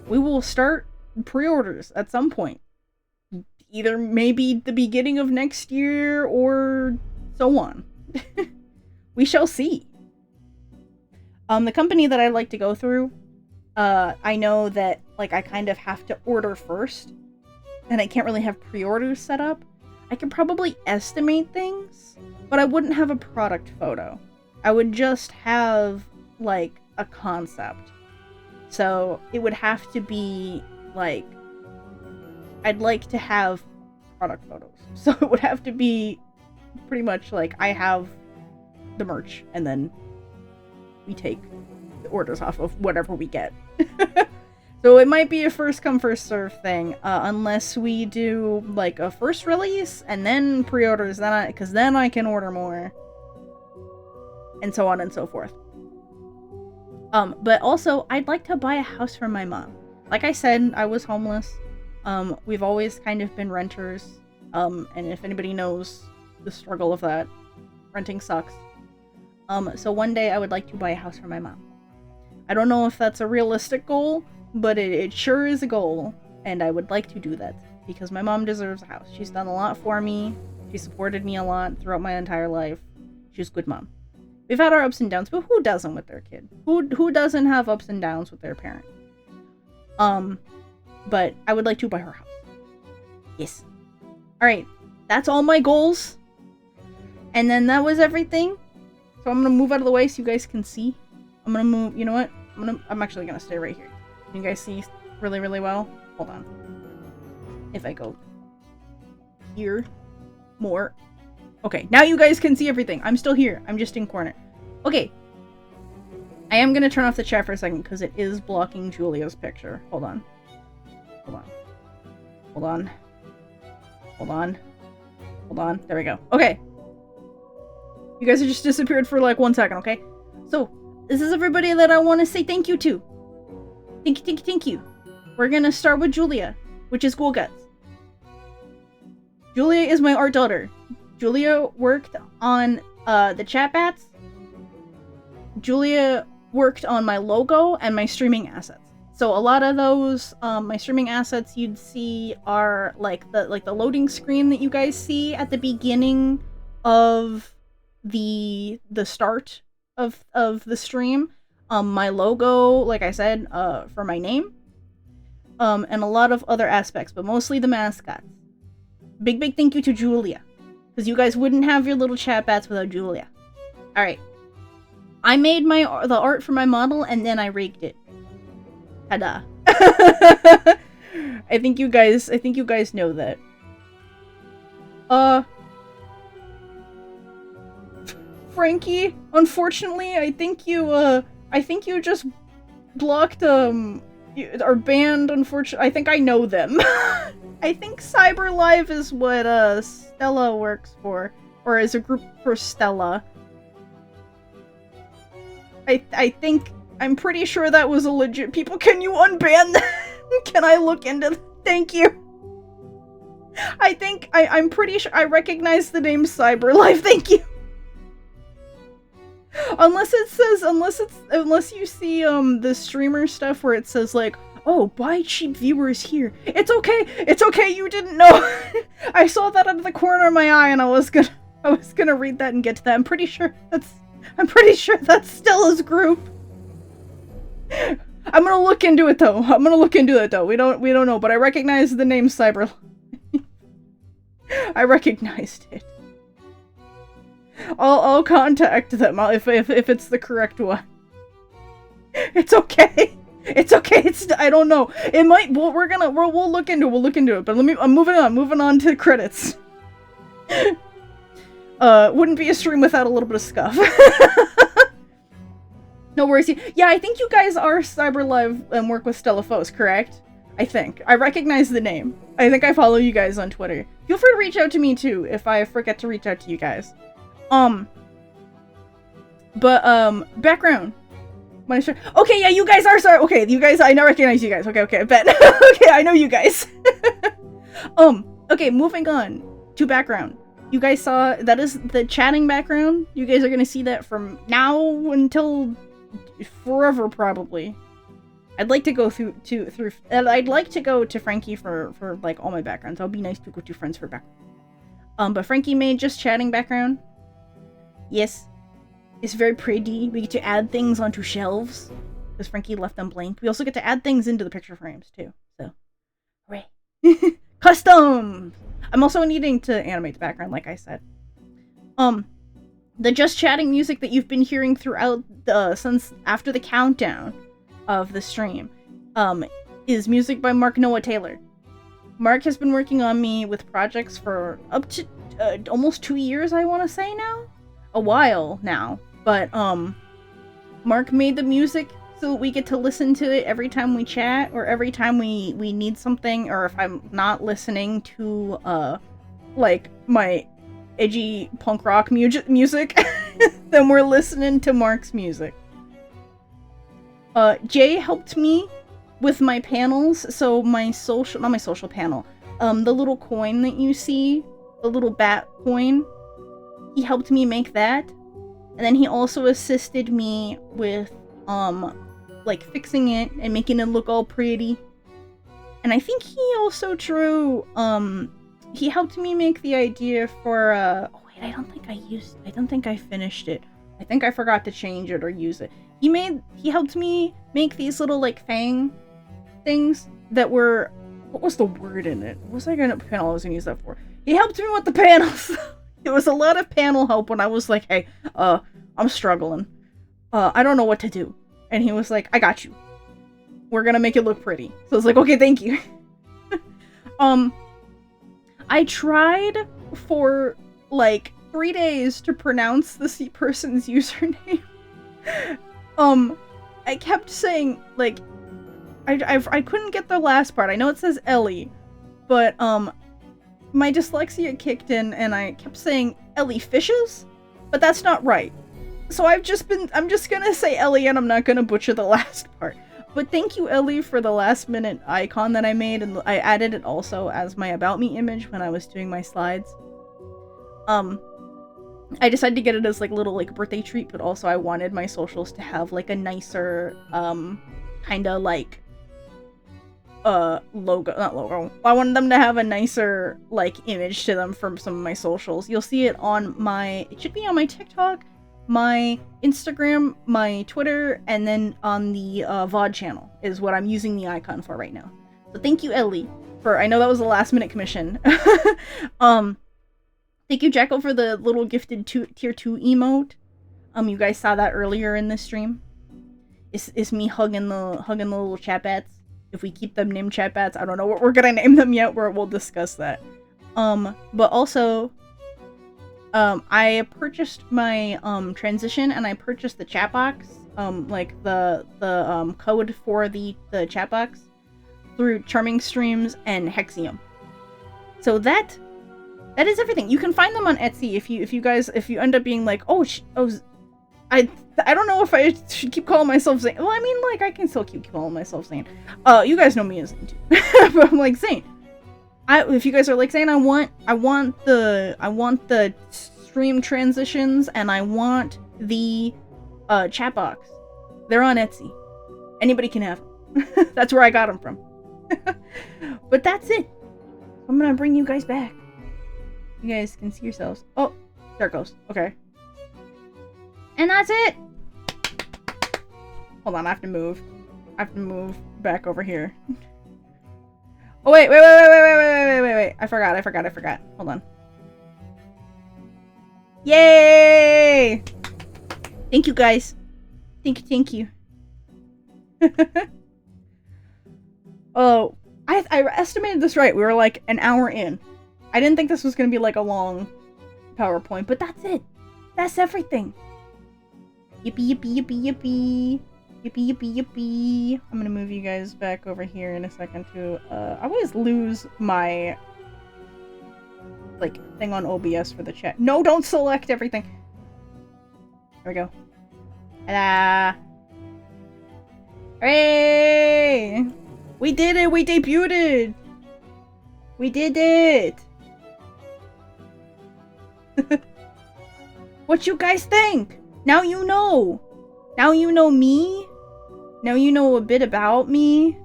we will start pre-orders at some point. Either maybe the beginning of next year or so on. We shall see. The company that I like to go through, I know that, like, I kind of have to order first, and I can't really have pre-orders set up. I can probably estimate things, but I wouldn't have a product photo. I would just have, like, a concept. So it would have to be, like, I'd like to have product photos. So it would have to be pretty much like I have the merch and then we take the orders off of whatever we get. So it might be a first come first serve thing, unless we do, like, a first release and then pre-orders, because then I can order more, and so on and so forth. But also, I'd like to buy a house for my mom. Like I said, I was homeless. We've always kind of been renters, and if anybody knows the struggle of that, renting sucks. So one day I would like to buy a house for my mom. I don't know if that's a realistic goal, but it sure is a goal, and I would like to do that, because my mom deserves a house. She's done a lot for me. She supported me a lot throughout my entire life. She's a good mom. We've had our ups and downs, but who doesn't with their kid? Who doesn't have ups and downs with their parent? But I would like to buy her house. Yes. Alright, that's all my goals. And then that was everything. So I'm gonna move out of the way so you guys can see. I'm gonna move, you know what? I'm actually gonna stay right here. Can you guys see really, really well? Hold on. If I go here more. Okay, now you guys can see everything. I'm still here. I'm just in corner. Okay. I am gonna turn off the chat for a second because it is blocking Julia's picture. Hold on. Hold on. Hold on. Hold on. Hold on. There we go. Okay. You guys have just disappeared for like 1 second, okay? So, this is everybody that I want to say thank you to. Thank you, thank you, thank you. We're gonna start with Julia, which is Ghoul Guts. Julia is my art daughter. Julia worked on the chat bats. Julia worked on my logo and my streaming assets. So a lot of those, my streaming assets you'd see are like the loading screen that you guys see at the beginning of the start of the stream. My logo, like I said, for my name. And a lot of other aspects, but mostly the mascots. Big thank you to Julia. Because you guys wouldn't have your little chat bats without Julia. Alright. I made the art for my model and then I rigged it. Ta-da. I think you guys know that. Frankie, unfortunately, I think you just blocked, or banned, unfortunately. I think I know them. I think Cyber Live is what, Stella works for. Or is a group for Stella. I think, I'm pretty sure that was a legit people. Can you unban that? Can I look into that? Thank you. I think, I'm pretty sure I recognize the name CyberLife. Thank you. Unless it says, unless you see, the streamer stuff where it says, like, oh, buy cheap viewers here. It's okay, you didn't know. I saw that out of the corner of my eye and I was gonna read that and get to that. I'm pretty sure that's Stella's group. I'm gonna look into it though. We don't know, but I recognize the name Cyber. I recognized it. I'll contact them if it's the correct one. It's okay. It's okay. I don't know. It might. We'll look into it. We'll look into it. But I'm moving on to credits. Wouldn't be a stream without a little bit of scuff. No worries. Yeah, I think you guys are CyberLive and work with Stella Foes, correct? I think. I recognize the name. I think I follow you guys on Twitter. Feel free to reach out to me too if I forget to reach out to you guys. Background. Okay, yeah, you guys are sorry. Okay, you guys, I now recognize you guys. Okay, bet. Okay, I know you guys. Okay, moving on to background. You guys saw, that is the chatting background. You guys are gonna see that from now until forever, probably. I'd like to go I'd like to go to Frankie for like all my backgrounds. I'll be nice to go to friends for background. But Frankie made just chatting background. Yes. It's very pretty. We get to add things onto shelves because Frankie left them blank. We also get to add things into the picture frames too. So, hooray. Custom! I'm also needing to animate the background, like I said. The just chatting music that you've been hearing throughout since after the countdown of the stream, is music by Mark Noah Taylor. Mark has been working on me with projects for up to almost 2 years, I want to say now. A while now. But, Mark made the music so we get to listen to it every time we chat, or every time we need something, or if I'm not listening to, like, my edgy punk rock music, then we're listening to Mark's music. Jay helped me with my panels, so not my social panel, the little coin that you see, the little bat coin, he helped me make that. And then he also assisted me with, like, fixing it and making it look all pretty. And I think he also drew, he helped me make the idea for, oh wait, I don't think I finished it. I think I forgot to change it or use it. He helped me make these little, like, fang things that were, what was the word in it? What was I gonna use that for? He helped me with the panels. It was a lot of panel help when I was like, hey, I'm struggling. I don't know what to do. And he was like, I got you. We're gonna make it look pretty. So I was like, okay, thank you. I tried for, like, 3 days to pronounce this person's username. I kept saying, like, I couldn't get the last part. I know it says Ellie, but, my dyslexia kicked in and I kept saying Ellie Fishes, but that's not right. So I'm just gonna say Ellie and I'm not gonna butcher the last part. But thank you, Ellie, for the last minute icon that I made, and I added it also as my About Me image when I was doing my slides. I decided to get it as, like, little, like, birthday treat, but also I wanted my socials to have, like, a nicer, kinda, like, not logo. I wanted them to have a nicer, like, image to them from some of my socials. You'll see it on it should be on my TikTok, my Instagram, my Twitter, and then on the VOD channel is what I'm using the icon for right now. So thank you, Ellie, I know that was a last minute commission. Thank you, Jackal, for the little gifted tier 2 emote. You guys saw that earlier in this stream. It's me hugging the little chat bats. If we keep them named chat bats, I don't know what we're gonna name them yet. We'll discuss that. But also, I purchased my transition, and I purchased the chat box, like the code for the chat box through Charming Streams and Hexium. So that is everything. You can find them on Etsy if you end up being like, oh I don't know if I should keep calling myself Zane. Well, I mean, like, I can still keep calling myself Zane. You guys know me as Zane too. But I'm like, Zane. If you guys are like, Zane, I want the stream transitions, and I want the chat box. They're on Etsy. Anybody can have them. That's where I got them from. But that's it. I'm gonna bring you guys back. You guys can see yourselves. Oh, there it goes. Okay. And that's it! Hold on, I have to move. I have to move back over here. Oh, wait. I forgot. Hold on. Yay! Thank you, guys. Thank you. Oh, I estimated this right. We were like an hour in. I didn't think this was gonna be like a long PowerPoint, but that's it. That's everything. Yippee. I'm gonna move you guys back over here in a second too. I always lose my like thing on OBS for the chat. No, don't select everything. There we go. Ta-da! Hooray! We did it! We debuted! We did it! What you guys think? Now you know! Now you know me? Now you know a bit about me?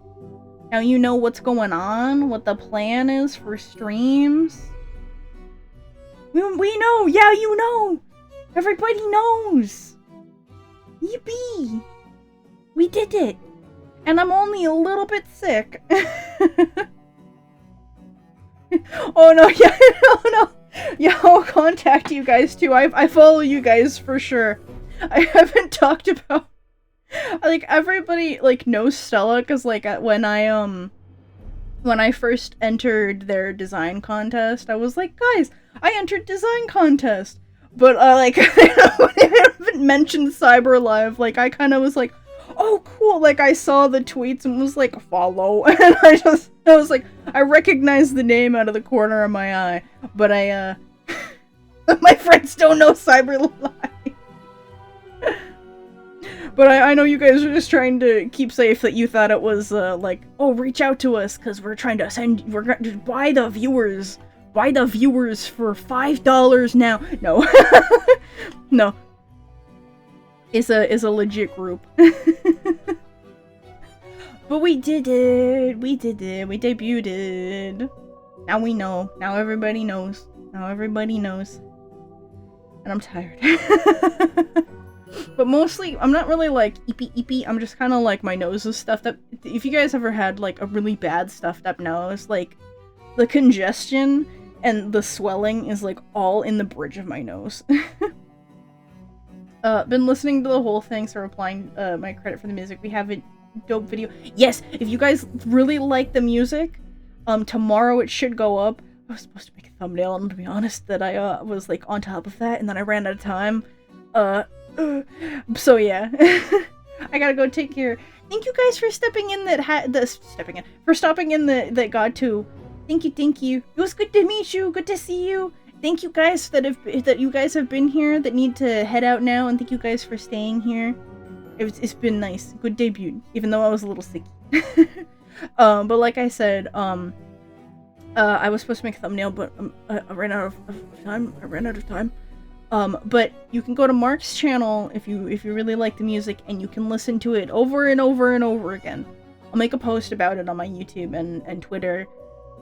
Now you know what's going on? What the plan is for streams? We know! Yeah, you know! Everybody knows! Yippee! We did it! And I'm only a little bit sick. Oh no, yeah, no. Yeah, I'll contact you guys too. I follow you guys for sure. I haven't talked about... Like, everybody, like, knows Stella, because, like, when I first entered their design contest, I was like, guys, I entered design contest! But, like, I haven't mentioned Cyber Live, like, I kind of was like, oh, cool, like, I saw the tweets and was like, follow, and I was like, I recognized the name out of the corner of my eye, but my friends don't know Cyber Live. But I know you guys are just trying to keep safe that you thought it was, like, oh, reach out to us, because we're trying to we're going to buy the viewers for $5 now. No. No. It's a legit group. But we did it! We debuted! Now we know. Now everybody knows. And I'm tired. But mostly, I'm not really like eepy. I'm just kind of like my nose is stuffed up. If you guys ever had like a really bad stuffed up nose, like the congestion and the swelling is like all in the bridge of my nose. Been listening to the whole thing, so replying my credit for the music. We have a dope video. Yes, if you guys really like the music, tomorrow it should go up. I was supposed to make a thumbnail, and to be honest, that I was like on top of that, and then I ran out of time. So yeah. I gotta go take care. Thank you guys for stopping in that God too. Thank you. It was good to meet you. Good to see you. Thank you guys that you guys have been here that need to head out now, and thank you guys for staying here. It's been nice. Good debut, even though I was a little sick. But like I said, I was supposed to make a thumbnail, but I ran out of time. But you can go to Mark's channel if you really like the music, and you can listen to it over and over and over again. I'll make a post about it on my YouTube and Twitter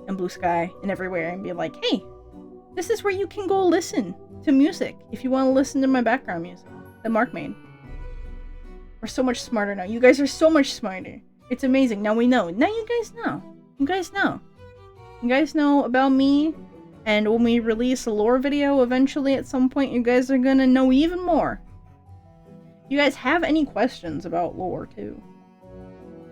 and Blue Sky and everywhere, and be like, hey, this is where you can go listen to music if you want to listen to my background music that Mark made. We're so much smarter now. You guys are so much smarter. It's amazing. Now we know. Now you guys know. You guys know about me. And when we release a lore video eventually at some point, you guys are gonna know even more. If you guys have any questions about lore too,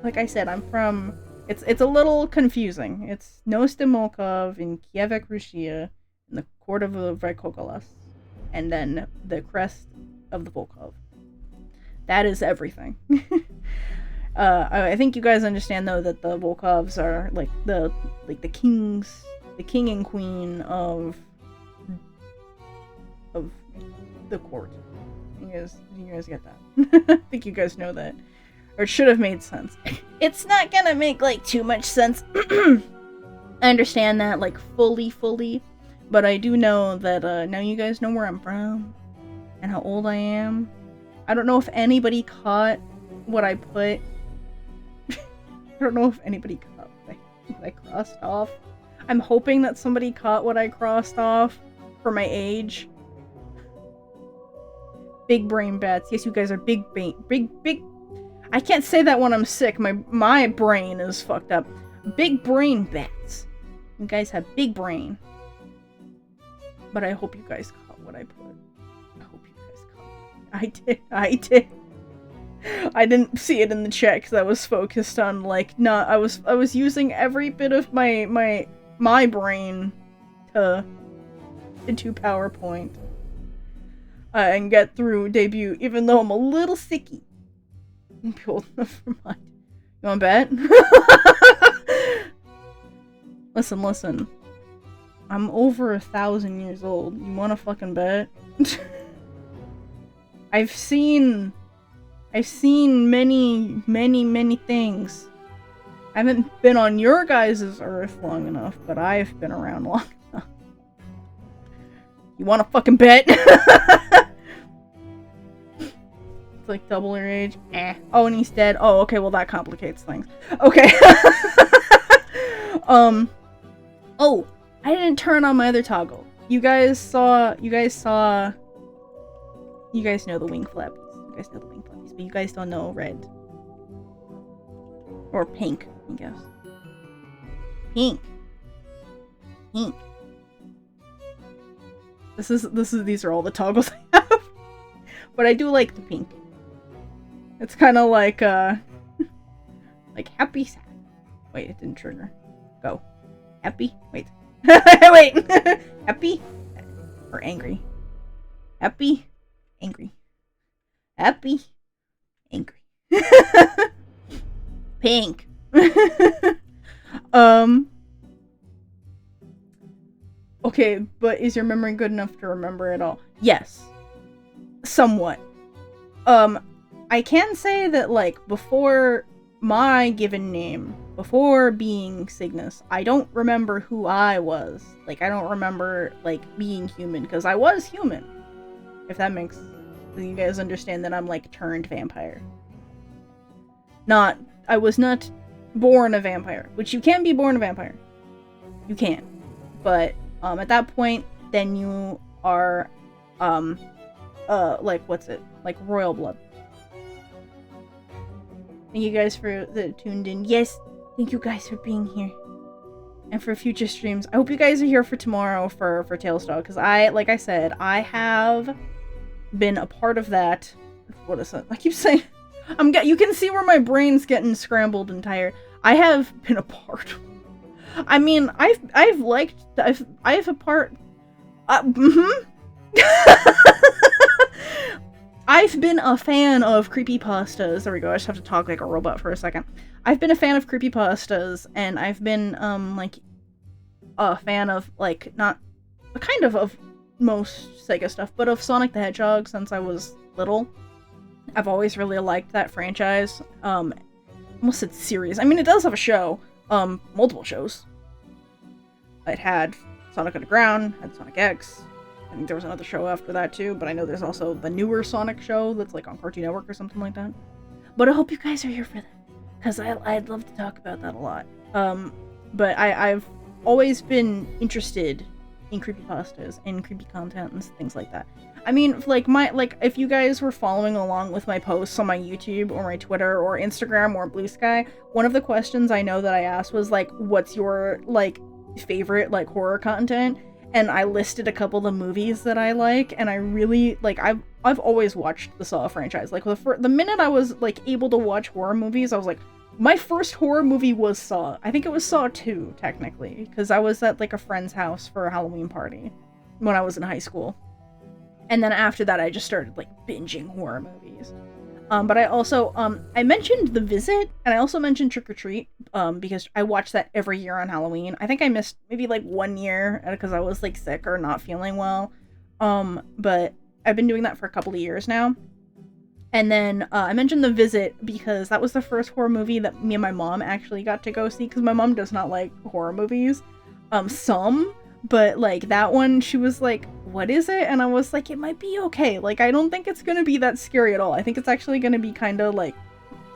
like I said, I'm from... It's a little confusing. It's Nostimolkov in Kievek, Russia, in the court of the Vrikogolas, and then the crest of the Volkov. That is everything. I think you guys understand though that the Volkovs are like the kings. The king and queen of the court. you guys get that? I think you guys know that. Or it should have made sense. It's not gonna make, like, too much sense. I understand that, like, fully. But I do know that, now you guys know where I'm from. And how old I am. I don't know if anybody caught what I put. I don't know if anybody caught what I crossed off. I'm hoping that somebody caught what I crossed off for my age. Big brain bats. Yes, you guys are big. I can't say that when I'm sick. My brain is fucked up. Big brain bats. You guys have big brain. But I hope you guys caught what I put. I hope you guys caught it. I did. I didn't see it in the chat because I was focused on, like, not. I was using every bit of my brain to do PowerPoint and get through debut, even though I'm a little sicky. Never mind. You want to bet? Listen. I'm over 1,000 years old. You want to fucking bet? I've seen many things. I haven't been on your guys' Earth long enough, but I've been around long enough. You want to fucking bet? It's like double your age. Oh, and he's dead. Oh, okay. Well, that complicates things. Okay. Oh, I didn't turn on my other toggle. You guys know the wing flappies. But you guys don't know red. Or pink, I guess. Pink. These are all the toggles I have. But I do like the pink. It's kind of like like happy, sad. Wait, it didn't trigger. Go. Happy? Wait. Wait. Happy? Or angry? Happy? Angry. Happy? Angry. Pink. Okay, but is your memory good enough to remember it all? Yes. Somewhat. I can say that, like, before my given name, before being Cygnus, I don't remember who I was. Like, I don't remember, like, being human, because I was human. If that makes... You guys understand that I'm, like, turned vampire. I was not born a vampire, which you can be born a vampire. You can. But, at that point, then you are, like, what's it? Like, royal blood. Thank you guys for the tuned in. Yes, thank you guys for being here. And for future streams. I hope you guys are here for tomorrow for Tales Dog, because like I said, I have been a part of that. What is it? I keep saying... you can see where my brain's getting scrambled and tired. I have been a part. I mean, I've a part. I've been a fan of creepypastas. There we go. I just have to talk like a robot for a second. I've been a fan of creepypastas, and I've been like a fan of like not kind of most Sega stuff, but of Sonic the Hedgehog since I was little. I've always really liked that franchise. Almost said series. I mean, it does have a show. Multiple shows. It had Sonic Underground, had Sonic X. I think there was another show after that too, but I know there's also the newer Sonic show that's like on Cartoon Network or something like that. But I hope you guys are here for that, because I'd love to talk about that a lot. But I've always been interested in creepypastas and creepy content and things like that. I mean, like, if you guys were following along with my posts on my YouTube or my Twitter or Instagram or Blue Sky, one of the questions I know that I asked was, like, what's your, like, favorite, like, horror content? And I listed a couple of the movies that I like, and I really, like, I've always watched the Saw franchise. Like, the minute I was, like, able to watch horror movies, I was like, my first horror movie was Saw. I think it was Saw 2, technically, because I was at, like, a friend's house for a Halloween party when I was in high school. And then after that, I just started, like, binging horror movies. But I also, I mentioned The Visit, and I also mentioned Trick or Treat, because I watch that every year on Halloween. I think I missed maybe, like, 1 year, because I was, like, sick or not feeling well. But I've been doing that for a couple of years now. And then I mentioned The Visit because that was the first horror movie that me and my mom actually got to go see, because my mom does not like horror movies. Some, but like that one, she was like, what is it? And I was like, it might be okay. Like, I don't think it's gonna be that scary at all. I think it's actually gonna be kind of like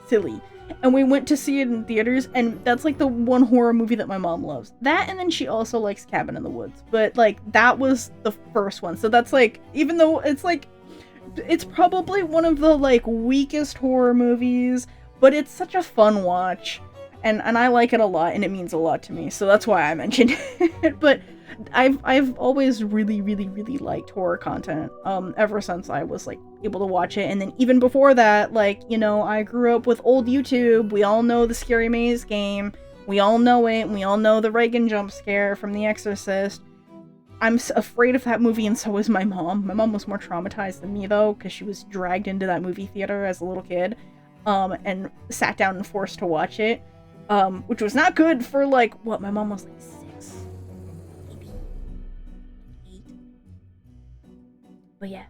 silly. And we went to see it in theaters, and that's like the one horror movie that my mom loves. That, and then she also likes Cabin in the Woods. But like, that was the first one. So that's like, even though it's like, it's probably one of the like weakest horror movies, but it's such a fun watch. And I like it a lot, and it means a lot to me, so that's why I mentioned it. But I've always really liked horror content, ever since I was like able to watch it. And then even before that, like, you know, I grew up with old YouTube. We all know the Scary Maze game. We all know it. We all know the Reagan jump scare from The Exorcist. I'm afraid of that movie, and so is my mom. My mom was more traumatized than me, though, because she was dragged into that movie theater as a little kid, and sat down and forced to watch it. Which was not good for, like, what, my mom was, like, 6, maybe 8. But yeah.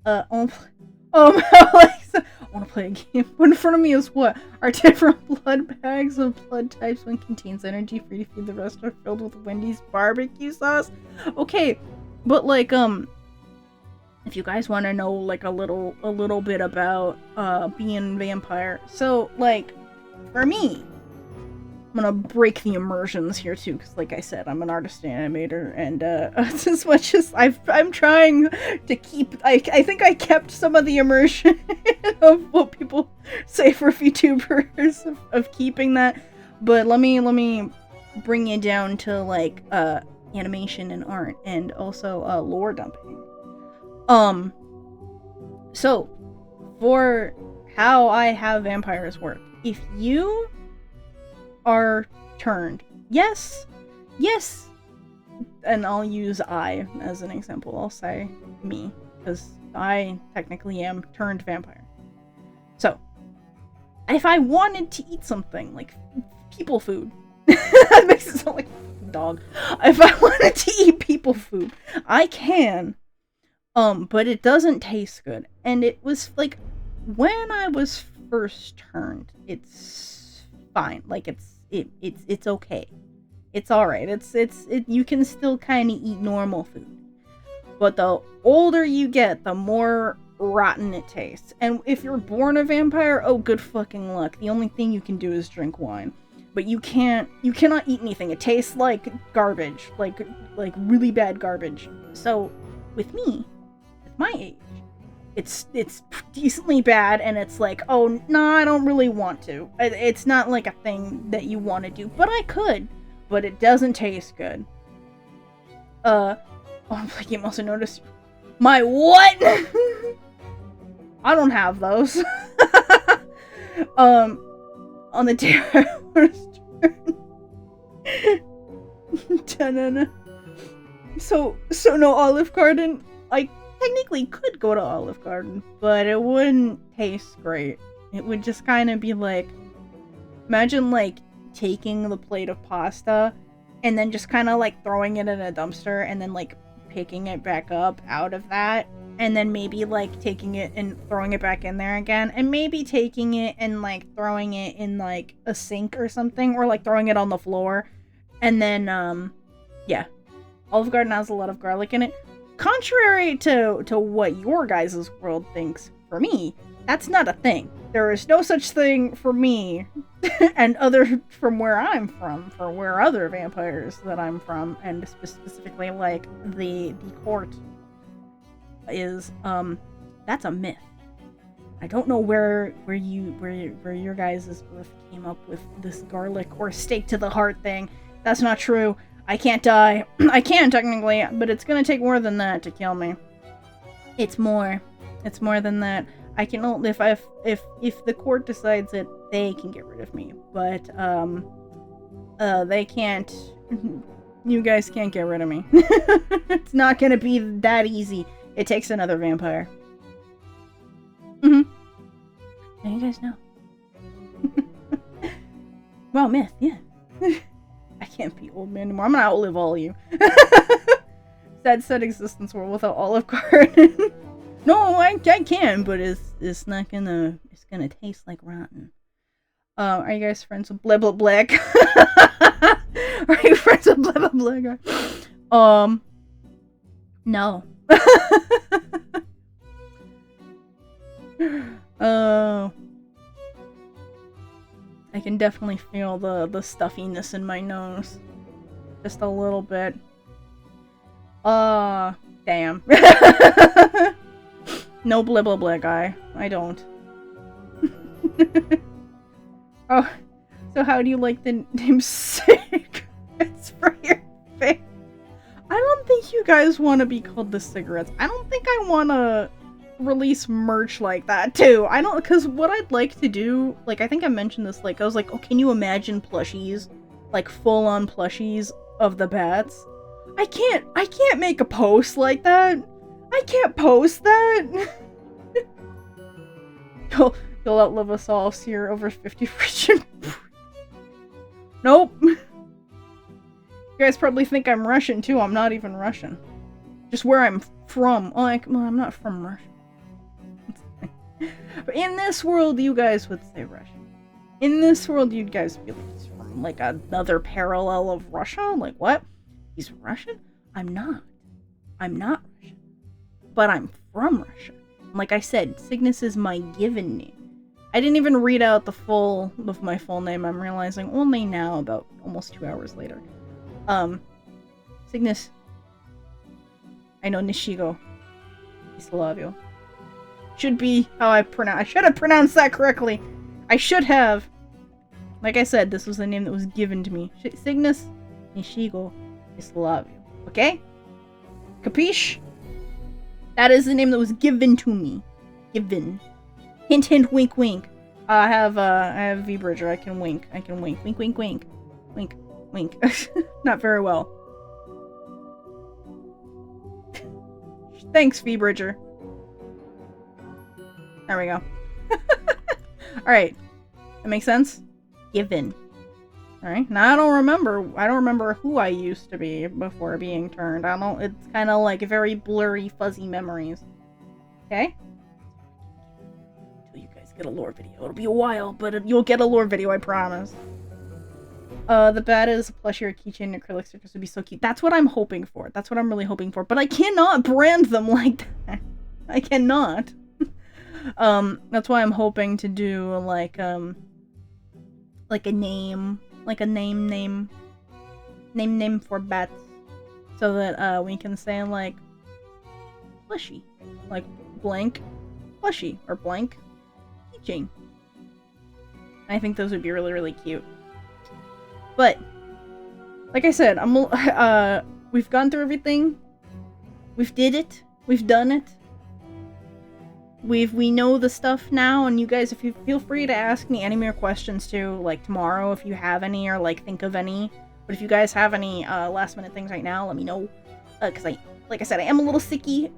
Alexa, I wanna play a game. What in front of me is what? Are different blood bags of blood types one contains energy free to feed the rest are filled with Wendy's barbecue sauce? Okay, but, like, if you guys want to know, like, a little bit about, being vampire. So, like, for me, I'm gonna break the immersions here too, because like I said, I'm an artist animator, and as much as I'm trying to keep, I think I kept some of the immersion of what people say for VTubers of keeping that, but let me bring it down to like animation and art, and also lore dumping. So for how I have vampires work, if you are turned, yes, and I'll use I as an example. I'll say me, because I technically am turned vampire. So, if I wanted to eat something, like people food, that makes it sound like a dog. If I wanted to eat people food, I can, but it doesn't taste good. And it was like, when I was first turned, it's fine. Like, it's okay. It's alright. You can still kind of eat normal food. But the older you get, the more rotten it tastes. And if you're born a vampire, oh, good fucking luck. The only thing you can do is drink wine. But you cannot eat anything. It tastes like garbage. Like really bad garbage. So, with me, at my age, it's decently bad, and it's like, oh, no, I don't really want to. It's not like a thing that you want to do, but I could. But it doesn't taste good. Oh, you also noticed my what? I don't have those. On the day I was turned. So no Olive Garden. I technically could go to Olive Garden, but it wouldn't taste great. It would just kind of be like, imagine like taking the plate of pasta and then just kind of like throwing it in a dumpster and then like picking it back up out of that, and then maybe like taking it and throwing it back in there again, and maybe taking it and like throwing it in like a sink or something, or like throwing it on the floor, and then yeah, Olive Garden has a lot of garlic in it. Contrary to what your guys' world thinks, for me, that's not a thing. There is no such thing for me and other from where I'm from, for where other vampires that I'm from, and specifically like the court is, that's a myth. I don't know where your guys' birth came up with this garlic or steak to the heart thing. That's not true. I can't die. I can technically, but it's gonna take more than that to kill me. It's more than that. I can only, if the court decides it, they can get rid of me. But they can't. You guys can't get rid of me. It's not gonna be that easy. It takes another vampire. Now you guys know. Well, myth, yeah. I can't be old man anymore. I'm gonna outlive all of you. Sad existence world without Olive Garden. No, I can, but it's not gonna, it's gonna taste like rotten. Are you guys friends with blah blah blah? Are you friends with blah blah blah? No. I can definitely feel the stuffiness in my nose. Just a little bit. Damn. No blah blah blah guy. I don't. Oh, so how do you like the name Cigarettes for your face? I don't think you guys want to be called the Cigarettes. I don't think I want to release merch like that too. I don't, because what I'd like to do, like, I think I mentioned this, like, I was like, oh, can you imagine plushies? Like, full-on plushies of the bats? I can't make a post like that. I can't post that. You'll outlive us all, so you're over 50 Russian. Nope. You guys probably think I'm Russian too. I'm not even Russian. Just where I'm from. Oh, well, I'm not from Russia. But in this world, you guys would say Russian. In this world, you guys would be like, he's from like another parallel of Russia? Like, what? He's Russian? I'm not. I'm not Russian. But I'm from Russia. Like I said, Cygnus is my given name. I didn't even read out the full of my full name. I'm realizing only now, about almost 2 hours later. Cygnus. I know Nishigo. Islavio. Should be how I pronounce. I should have pronounced that correctly. I should have. Like I said, this was the name that was given to me. Cygnus Nishigo Islavio. Okay? Capiche? That is the name that was given to me. Given. Hint, hint, wink, wink. I have V-Bridger. I can wink. I can wink. Wink, wink, wink. Wink, wink. Not very well. Thanks, V-Bridger. There we go. Alright. That makes sense? Given. Alright. Now I don't remember who I used to be before being turned. It's kind of like very blurry, fuzzy memories. Okay? Until you guys get a lore video. It'll be a while, but you'll get a lore video, I promise. The bat is a plushie or a keychain and acrylic stickers would be so cute. That's what I'm hoping for. That's what I'm really hoping for. But I cannot brand them like that. I cannot. That's why I'm hoping to do like a name for bats, so that we can say like plushie, like blank plushie or blank keychain. I think those would be really, really cute. But like I said, we've gone through everything. We've did it. We've done it. We know the stuff now, and you guys, if you feel free to ask me any more questions too, like tomorrow if you have any, or like think of any. But if you guys have any last minute things right now, let me know. Cause like I said, I am a little sicky.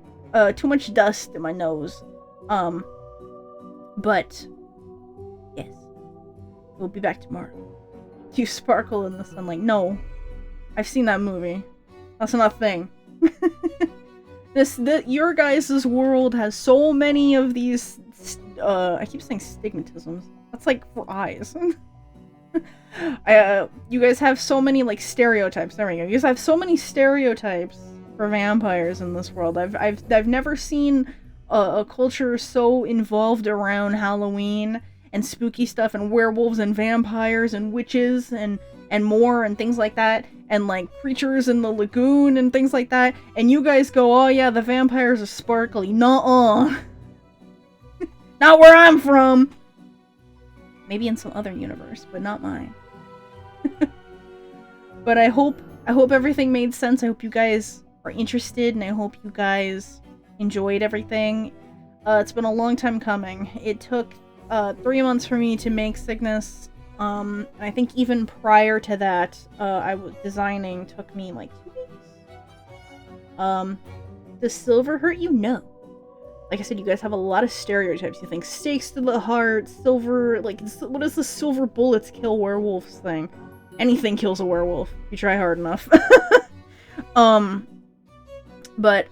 Too much dust in my nose. But yes, we'll be back tomorrow. You sparkle in the sunlight. No, I've seen that movie. That's not a thing. Your guys' world has so many of these, I keep saying stigmatisms. That's like for eyes. You guys have so many, like, stereotypes. There we go. You guys have so many stereotypes for vampires in this world. I've never seen a culture so involved around Halloween and spooky stuff and werewolves and vampires and witches and more and things like that, and like creatures in the lagoon and things like that, and you guys go, oh yeah, the vampires are sparkly. Nuh-uh. Not where I'm from. Maybe in some other universe, but not mine. But I hope everything made sense. I hope you guys are interested, and I hope you guys enjoyed everything. It's been a long time coming. It took 3 months for me to make Cygnus. I think even prior to that, I was designing took me like 2 weeks. Does silver hurt you? No. Like I said, you guys have a lot of stereotypes. You think stakes to the heart, silver, like, what is the silver bullets kill werewolves thing? Anything kills a werewolf, if you try hard enough. But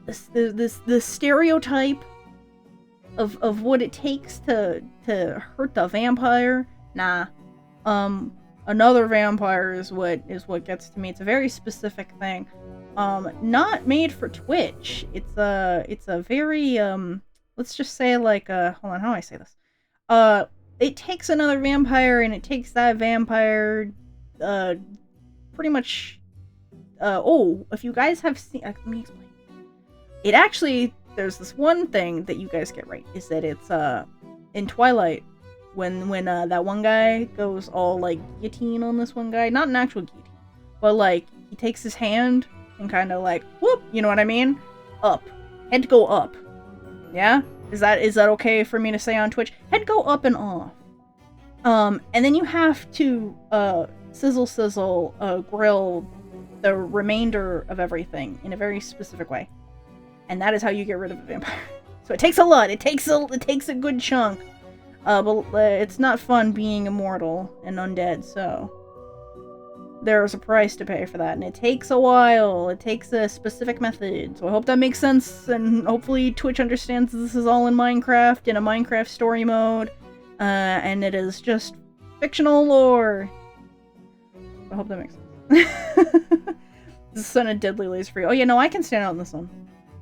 this stereotype of what it takes to hurt the vampire, nah. Another vampire is what gets to me. It's a very specific thing. Not made for Twitch. It's a very let's just say like hold on, how do I say this? It takes another vampire and it takes that vampire pretty much if you guys have seen let me explain. It actually, there's this one thing that you guys get right, is that it's in Twilight when that one guy goes all like guillotine on this one guy, not an actual guillotine, but like he takes his hand and kind of like whoop, you know what I mean? Up. Head go up. Yeah? Is that okay for me to say on Twitch? Head go up and off. And then you have to sizzle grill the remainder of everything in a very specific way. And that is how you get rid of a vampire. So it takes a lot. It takes a good chunk. But it's not fun being immortal and undead, so there's a price to pay for that, and it takes a while. It takes a specific method. So I hope that makes sense, and hopefully Twitch understands this is all in Minecraft, in a Minecraft story mode, and it is just fictional lore. I hope that makes sense. The sun of deadly lays free. Oh yeah, no, I can stand out in the sun.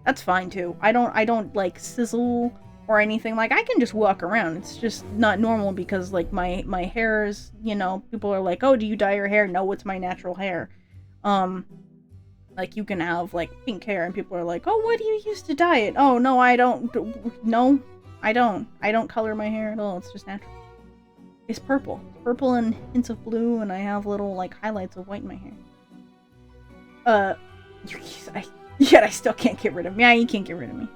That's fine too. I don't like sizzle or anything. Like I can just walk around. It's just not normal because like my hair is, you know, people are like, "Oh, do you dye your hair?" No, it's my natural hair. Like you can have like pink hair and people are like, "Oh, what do you use to dye it?" Oh, no, I don't. No, I don't. I don't color my hair at all. It's just natural. It's purple. Purple and hints of blue, and I have little like highlights of white in my hair. Yet I still can't get rid of me. Yeah, you can't get rid of me.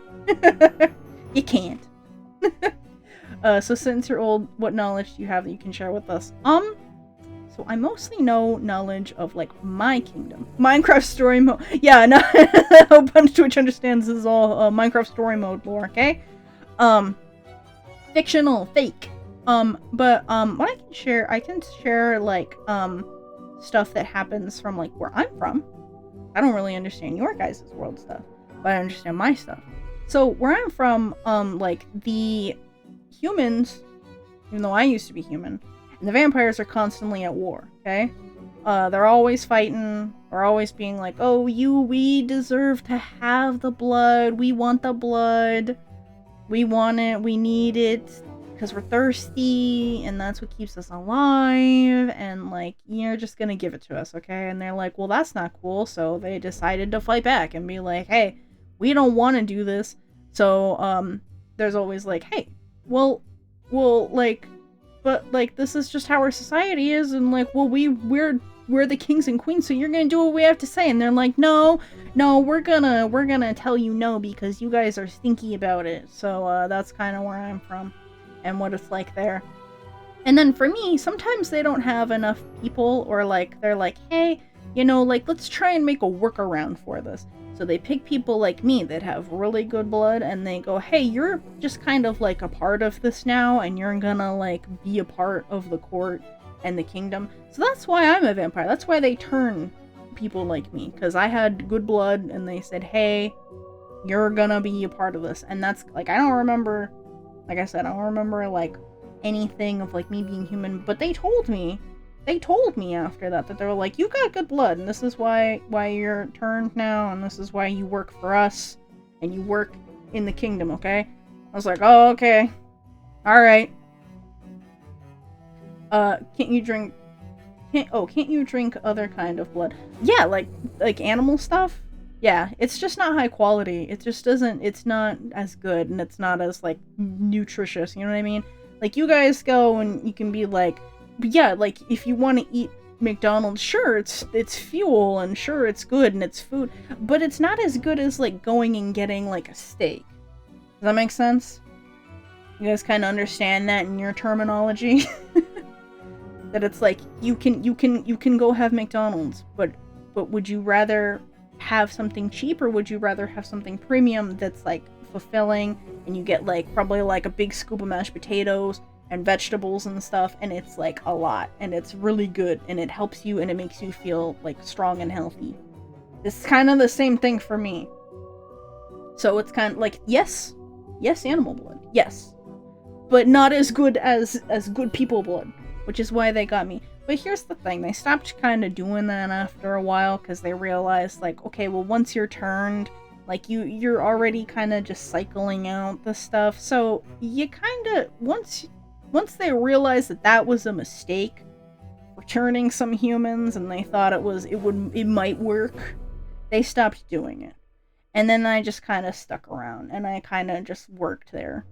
You can't. So since you're old, what knowledge do you have that you can share with us? So I mostly know knowledge of like my kingdom. Minecraft story mode. Yeah, no, I hope Twitch understands this is all Minecraft story mode lore, okay? Fictional, fake. But what I can share like stuff that happens from like where I'm from. I don't really understand your guys' world stuff, but I understand my stuff. So where I'm from, like the humans, even though I used to be human, and the vampires are constantly at war, okay? They're always fighting, they're always being like, "Oh, we deserve to have the blood, we want the blood, we want it, we need it, because we're thirsty, and that's what keeps us alive, and like, you're just gonna give it to us, okay?" And they're like, "Well, that's not cool," so they decided to fight back and be like, "Hey, we don't want to do this." So, there's always like, "Hey, well, like, but like, this is just how our society is, and like, well, we're the kings and queens, so you're gonna do what we have to say." And they're like, no, we're gonna tell you no because you guys are stinky about it. So, that's kind of where I'm from and what it's like there. And then for me, sometimes they don't have enough people, or like, they're like, "Hey, you know, like, let's try and make a workaround for this." So they pick people like me that have really good blood, and they go, "Hey, you're just kind of like a part of this now, and you're gonna like be a part of the court and the kingdom." So that's why I'm a vampire. That's why they turn people like me, because I had good blood, and they said, "Hey, you're gonna be a part of this." And that's like, I don't remember, like I said, I don't remember like anything of like me being human, but they told me after that they were like, "You got good blood, and this is why you're turned now, and this is why you work for us, and you work in the kingdom, okay?" I was like, "Oh, okay. Alright. Can't you drink other kind of blood?" Yeah, like animal stuff? Yeah, it's just not high quality. It just doesn't, it's not as good, and it's not as like nutritious, you know what I mean? Like, you guys go and you can be like, yeah, like, if you want to eat McDonald's, sure, it's fuel, and sure, it's good, and it's food, but it's not as good as, like, going and getting, like, a steak. Does that make sense? You guys kind of understand that in your terminology? That it's like, you can go have McDonald's, but would you rather have something cheap, or would you rather have something premium that's, like, fulfilling, and you get, like, probably, like, a big scoop of mashed potatoes, and vegetables and stuff, and it's like a lot, and it's really good, and it helps you, and it makes you feel like strong and healthy. It's kind of the same thing for me. So it's kind of like, yes, animal blood, yes, but not as good as good people blood, which is why they got me. But here's the thing, they stopped kind of doing that after a while because they realized, like, okay, well, once you're turned, like, you're already kind of just cycling out the stuff, so you kind of, once they realized that was a mistake, returning some humans, and they thought it might work, they stopped doing it. And then I just kind of stuck around, and I kind of just worked there,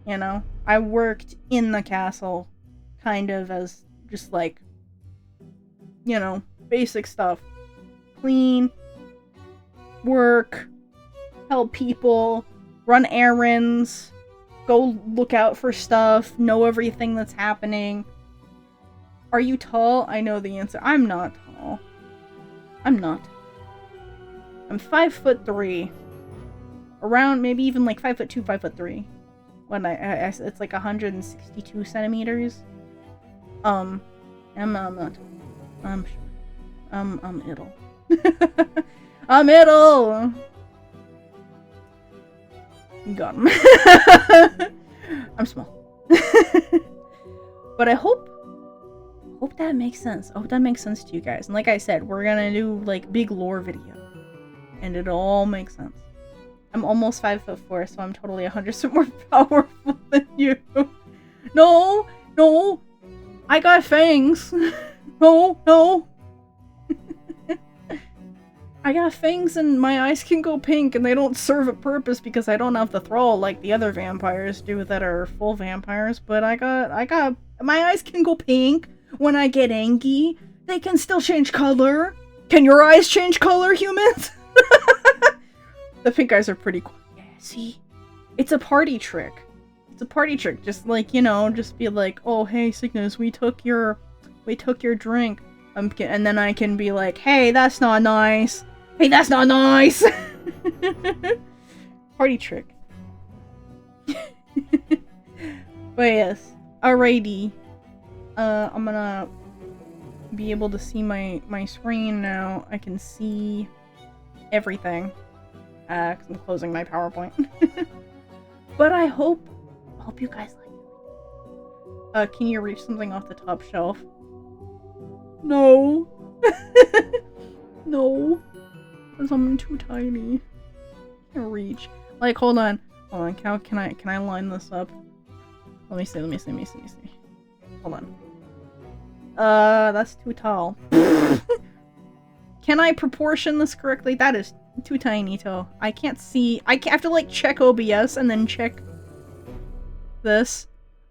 you know? I worked in the castle, kind of as just, like, you know, basic stuff. Clean, work, help people, run errands, go look out for stuff, know everything that's happening. Are you tall? I know the answer. I'm not tall. I'm not. I'm 5'3". Around maybe even like 5'2", 5'3". When it's like 162 centimeters. I'm not tall. I'm short. I'm middle. I'm middle. Got him. I'm small. But I hope that makes sense. I hope that makes sense to you guys. And like I said, we're gonna do like big lore video, and it all makes sense. I'm almost 5'4", so I'm totally 100% more powerful than you. No, I got fangs. No. I got fangs and my eyes can go pink, and they don't serve a purpose because I don't have the thrall like the other vampires do that are full vampires, but I got my eyes can go pink when I get angry. They can still change color. Can your eyes change color, humans? The pink eyes are pretty cool. Yeah, see? It's a party trick. Just like, you know, just be like, oh, hey, Cygnus, we took your drink. And then I can be like, hey, that's not nice. Hey, that's not nice. Party trick. But yes. Alrighty. I'm gonna be able to see my screen now. I can see everything. 'Cause I'm closing my PowerPoint. But I hope you guys like it. Can you reach something off the top shelf? No. No. Because I'm too tiny. Can't reach. Like, hold on. How can I line this up? Let me see. Hold on. That's too tall. Can I proportion this correctly? That is too tiny, though. I can't see. I have to, like, check OBS and then check this.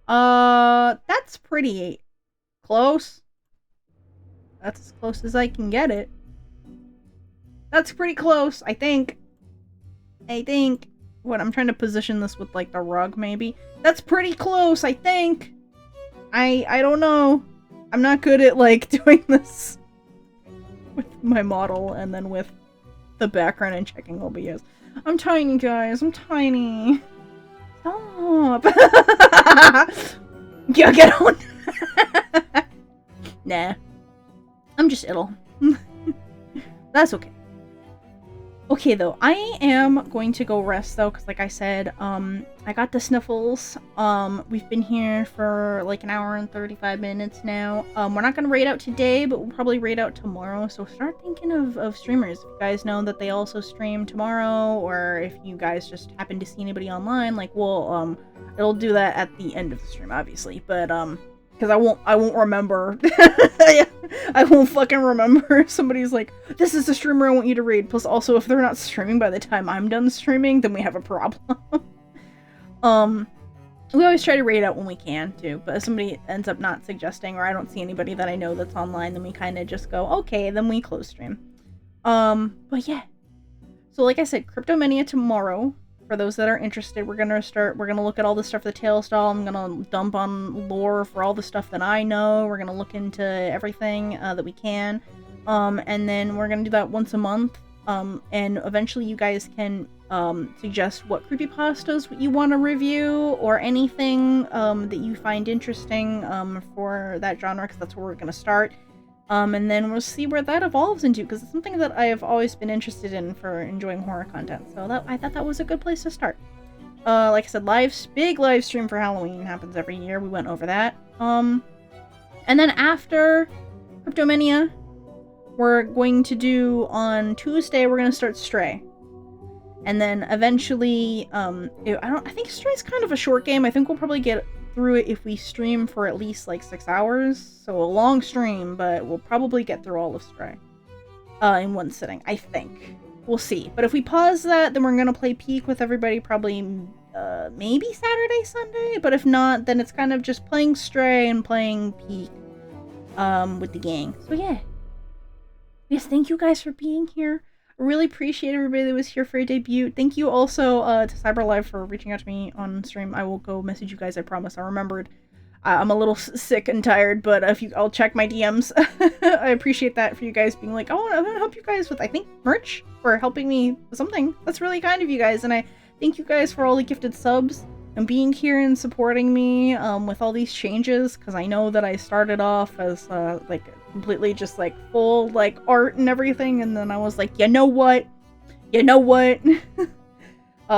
That's pretty close. That's as close as I can get it. That's pretty close, I think. What, I'm trying to position this with, like, the rug, maybe? That's pretty close, I think. I don't know. I'm not good at, like, doing this with my model and then with the background and checking OBS. I'm tiny, guys. I'm tiny. Stop. Yeah, get on. Nah. I'm just ill. That's okay. Okay, though, I am going to go rest, though, because like I said, I got the sniffles. We've been here for like an hour and 35 minutes now. We're not going to raid out today, but we'll probably raid out tomorrow, so start thinking of streamers. If you guys know that they also stream tomorrow, or if you guys just happen to see anybody online, like, we'll, it'll do that at the end of the stream, obviously, but, because I won't remember. I won't fucking remember if somebody's like, this is the streamer I want you to raid. Plus, also, if they're not streaming by the time I'm done streaming, then we have a problem. We always try to raid out when we can, too. But if somebody ends up not suggesting, or I don't see anybody that I know that's online, then we kind of just go, okay, then we close stream. But yeah. So, like I said, Cryptomania tomorrow. For those that are interested, we're gonna look at all the stuff the Tales doll. I'm gonna dump on lore for all the stuff that I know. We're gonna look into everything that we can. And then we're gonna do that once a month. And eventually you guys can suggest what creepypastas you want to review, or anything that you find interesting for that genre, because that's where we're gonna start. And then we'll see where that evolves into, because it's something that I have always been interested in for enjoying horror content. So I thought that was a good place to start. Like I said, big live stream for Halloween happens every year. We went over that. And then after Cryptomania, we're going to do on Tuesday, we're going to start Stray. And then eventually, I think Stray's kind of a short game. I think we'll probably get through it if we stream for at least like 6 hours. So a long stream, but we'll probably get through all of Stray in one sitting, I think. We'll see. But if we pause that, then we're going to play Peak with everybody probably maybe Saturday, Sunday. But if not, then it's kind of just playing Stray and playing Peak with the gang. So yeah. Yes, thank you guys for being here. I really appreciate everybody that was here for a debut. Thank you also to CyberLive for reaching out to me on stream. I will go message you guys, I promise. I remembered. I'm a little sick and tired, but I'll check my DMs. I appreciate that for you guys being like, oh, I'm gonna help you guys with, I think, merch, or helping me with something. That's really kind of you guys, and I thank you guys for all the gifted subs and being here and supporting me with all these changes, because I know that I started off as like completely just like full like art and everything, and then I was like, you know what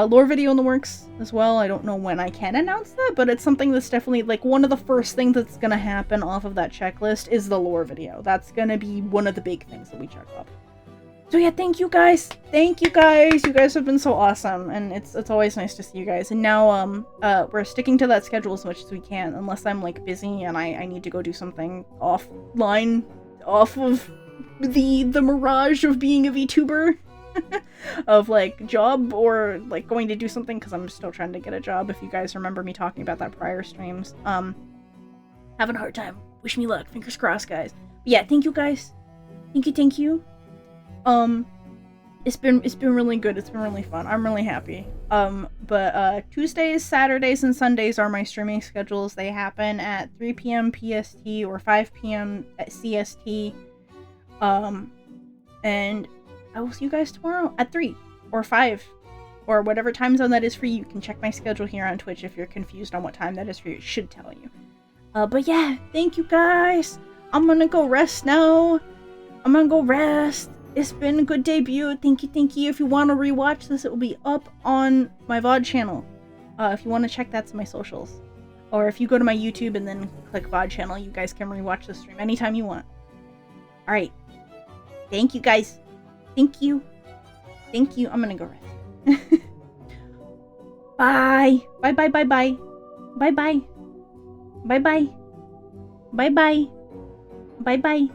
lore video in the works as well. I don't know when I can announce that, but it's something that's definitely like one of the first things that's gonna happen off of that checklist is the lore video. That's gonna be one of the big things that we check off. So yeah, thank you guys. You guys have been so awesome, and it's always nice to see you guys. And now we're sticking to that schedule as much as we can, unless I'm like busy and I need to go do something offline, off of the mirage of being a VTuber. Of like job, or like going to do something, because I'm still trying to get a job. If you guys remember me talking about that prior streams, having a hard time. Wish me luck, fingers crossed, guys. But yeah, thank you guys. Thank you. It's been really good. It's been really fun. I'm really happy. But Tuesdays, Saturdays, and Sundays are my streaming schedules. They happen at 3 p.m. PST or 5 p.m. at CST. And I will see you guys tomorrow at 3 or 5 or whatever time zone that is for you. You can check my schedule here on Twitch if you're confused on what time that is for you. It should tell you. But yeah, thank you guys. I'm gonna go rest now. It's been a good debut. Thank you. If you want to rewatch this, it will be up on my VOD channel. If you want to check, that's my socials. Or if you go to my YouTube and then click VOD channel, you guys can rewatch the stream anytime you want. Alright. Thank you guys. Thank you. I'm gonna go rest. Bye. Bye. Bye.